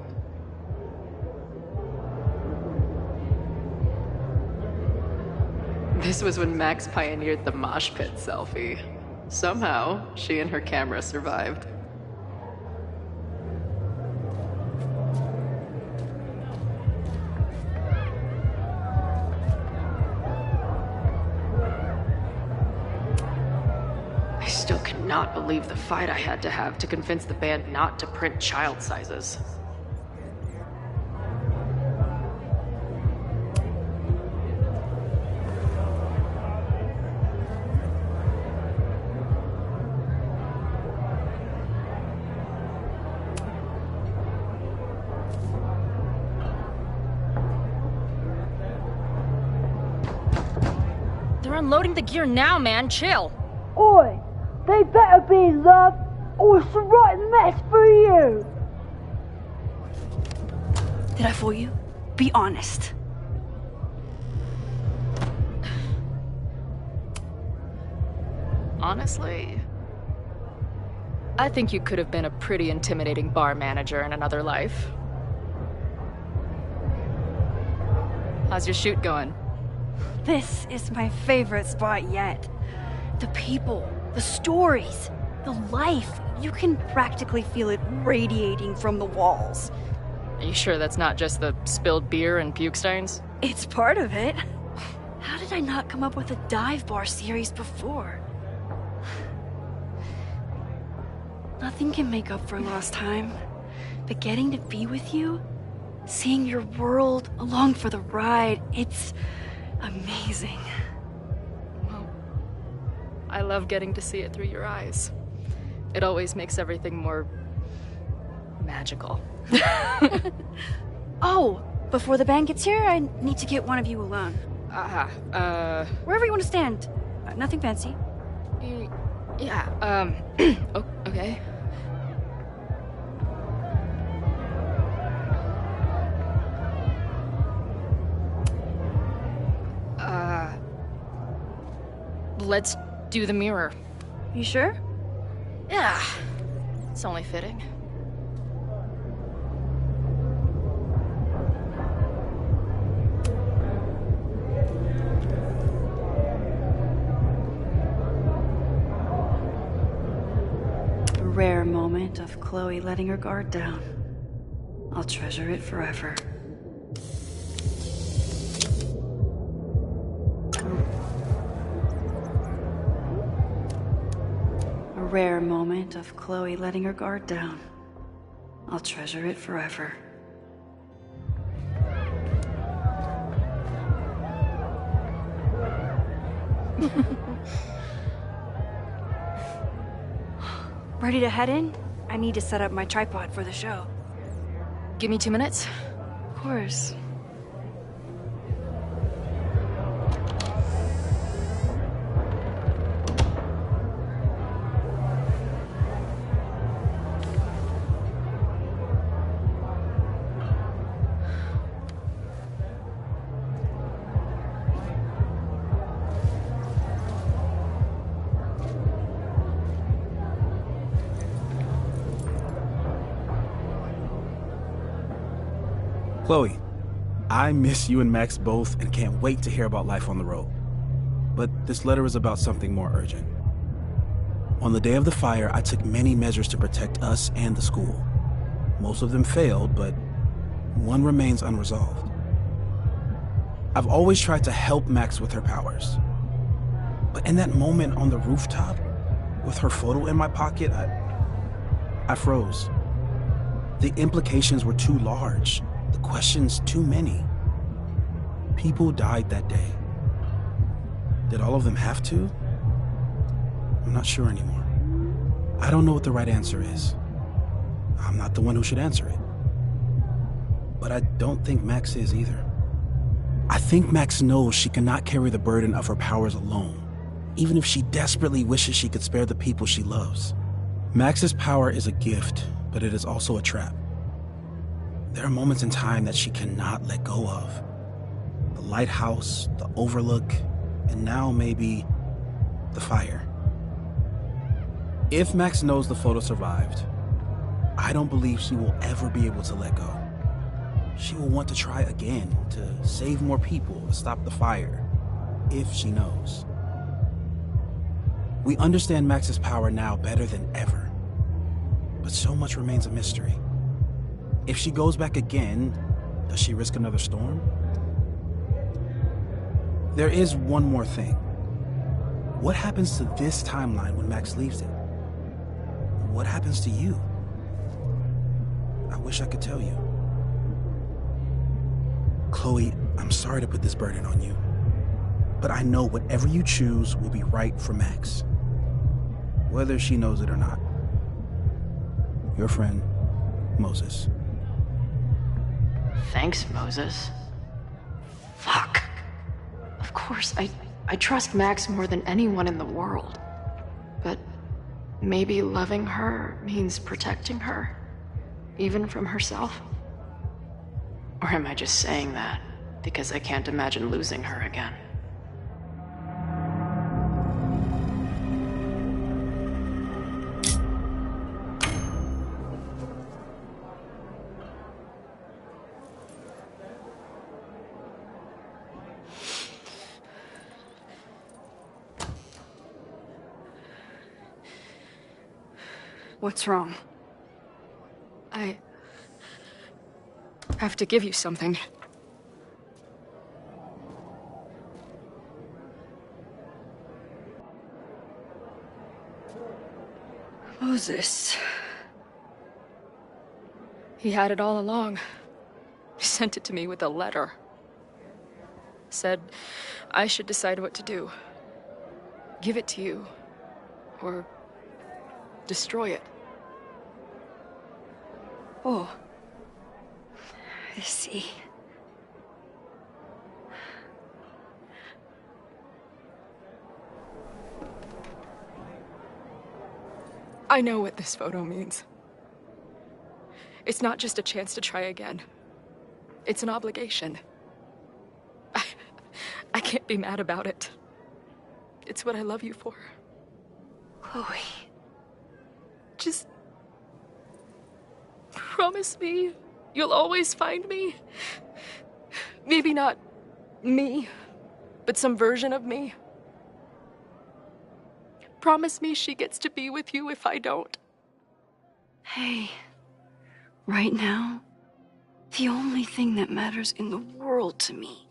This was when Max pioneered the mosh pit selfie. Somehow, she and her camera survived. I still cannot believe the fight I had to have to convince the band not to print child sizes. unloading the gear now, man. Chill. Oi, they better be in love, or it's a rotten mess for you. Did I fool you? Be honest. Honestly, I think you could have been a pretty intimidating bar manager in another life. How's your shoot going? This is my favorite spot yet. The people, the stories, the life. You can practically feel it radiating from the walls. Are you sure that's not just the spilled beer and puke stains? It's part of it. How did I not come up with a dive bar series before? Nothing can make up for lost time, but getting to be with you, seeing your world along for the ride, it's amazing. Well, I love getting to see it through your eyes. It always makes everything more magical. Oh, before the band gets here, I need to get one of you alone. Wherever you want to stand. Nothing fancy. Yeah, oh, okay. Let's do the mirror. You sure? Yeah, it's only fitting. A rare moment of Chloe letting her guard down. I'll treasure it forever. A rare moment of Chloe letting her guard down. I'll treasure it forever. Ready to head in? I need to set up my tripod for the show. Give me 2 minutes. Of course. Chloe, I miss you and Max both and can't wait to hear about life on the road. But this letter is about something more urgent. On the day of the fire, I took many measures to protect us and the school. Most of them failed, but one remains unresolved. I've always tried to help Max with her powers. But in that moment on the rooftop, with her photo in my pocket, I froze. The implications were too large. The questions too many. People died that day. Did all of them have to? I'm not sure anymore. I don't know what the right answer is. I'm not the one who should answer it. But I don't think Max is either. I think Max knows she cannot carry the burden of her powers alone, even if she desperately wishes she could spare the people she loves. Max's power is a gift, but it is also a trap. There are moments in time that she cannot let go of. The lighthouse, the overlook, and now maybe the fire. If Max knows the photo survived, I don't believe she will ever be able to let go. She will want to try again, to save more people, to stop the fire, if she knows. We understand Max's power now better than ever, but so much remains a mystery. If she goes back again, does she risk another storm? There is one more thing. What happens to this timeline when Max leaves it? What happens to you? I wish I could tell you. Chloe, I'm sorry to put this burden on you, but I know whatever you choose will be right for Max, whether she knows it or not. Your friend, Moses. Thanks, Moses. Fuck. Of course, I I trust Max more than anyone in the world. But maybe loving her means protecting her, even from herself? Or am I just saying that because I can't imagine losing her again? What's wrong? I have to give you something. Moses. He had it all along. He sent it to me with a letter. Said I should decide what to do. Give it to you, or destroy it. Oh. I see. I know what this photo means. It's not just a chance to try again. It's an obligation. I can't be mad about it. It's what I love you for. Chloe. Just promise me you'll always find me. Maybe not me, but some version of me. Promise me she gets to be with you if I don't. Hey, right now, the only thing that matters in the world to me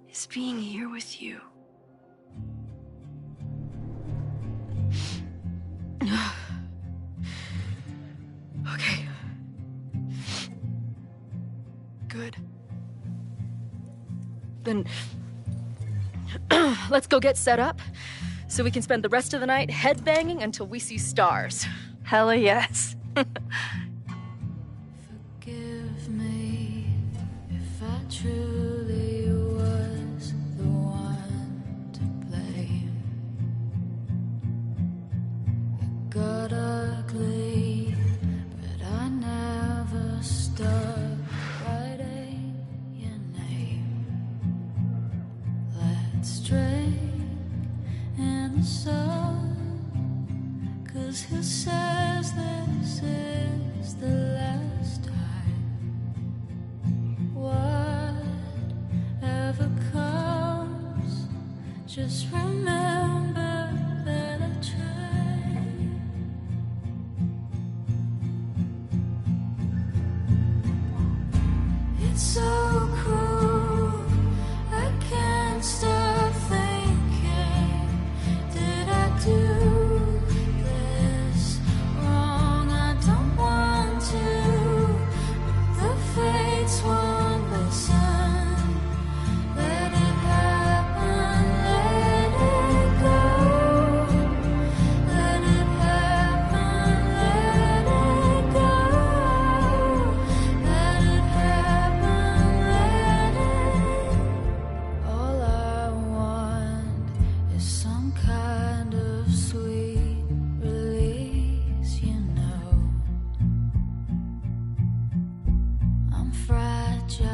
is being here with you. Okay. Good. Then let's go get set up so we can spend the rest of the night headbanging until we see stars. Hella yes. Forgive me if I truly was the one to blame. It got ugly, but I never stopped writing your name. Let's drink in the sun, 'cause who says this is the last time? Whatever comes, just remember that I tried. It's so cruel, I can't stop thinking, did I do this wrong? I don't want to, but the fates won't listen. Let it happen, let it go. Let it happen, let it go. Let it happen, let it. All I want is some kind of sweet release, you know. I'm fragile,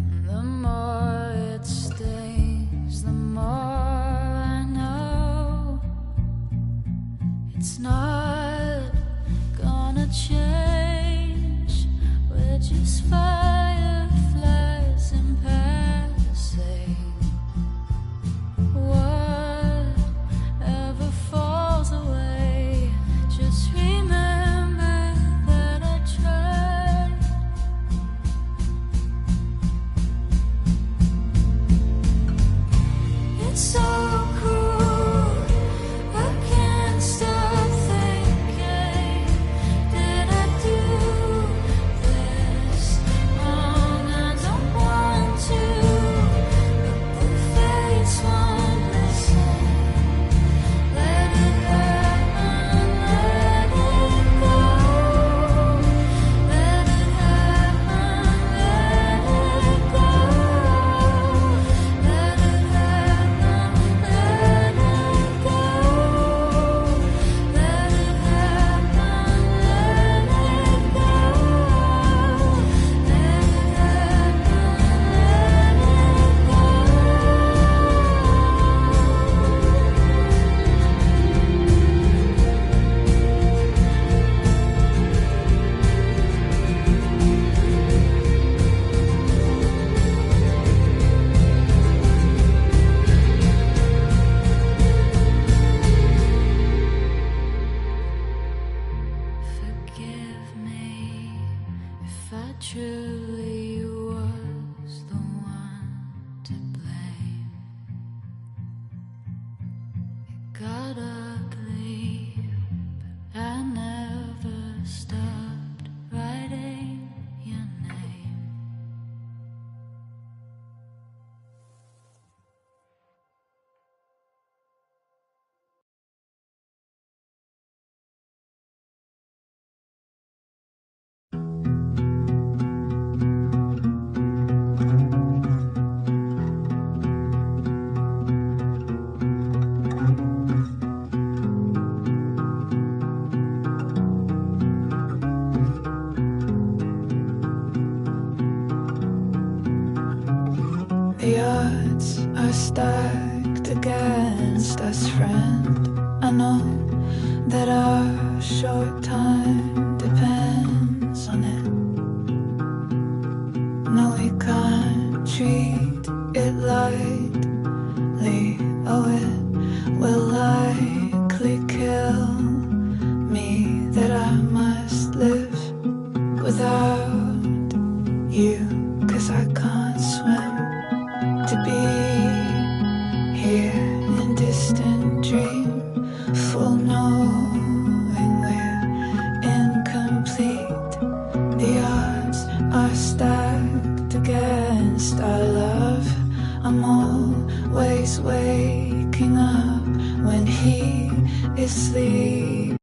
and the more it stings, the more I know it's not gonna change. We're just fireflies in passing. Whatever falls away, just remember that I tried. It's so cruel, I can't stop thinking. got ugly, but I never stopped writing your name. The odds are stacked against us, friend. I know that our short time depends on it. No, we can't treat it lightly. Oh, it will likely kill me that I must live without you, 'cause I can't swim. To be here in distant dream, full knowing we're incomplete. The odds are stacked against our love. I'm always waking up when he is asleep.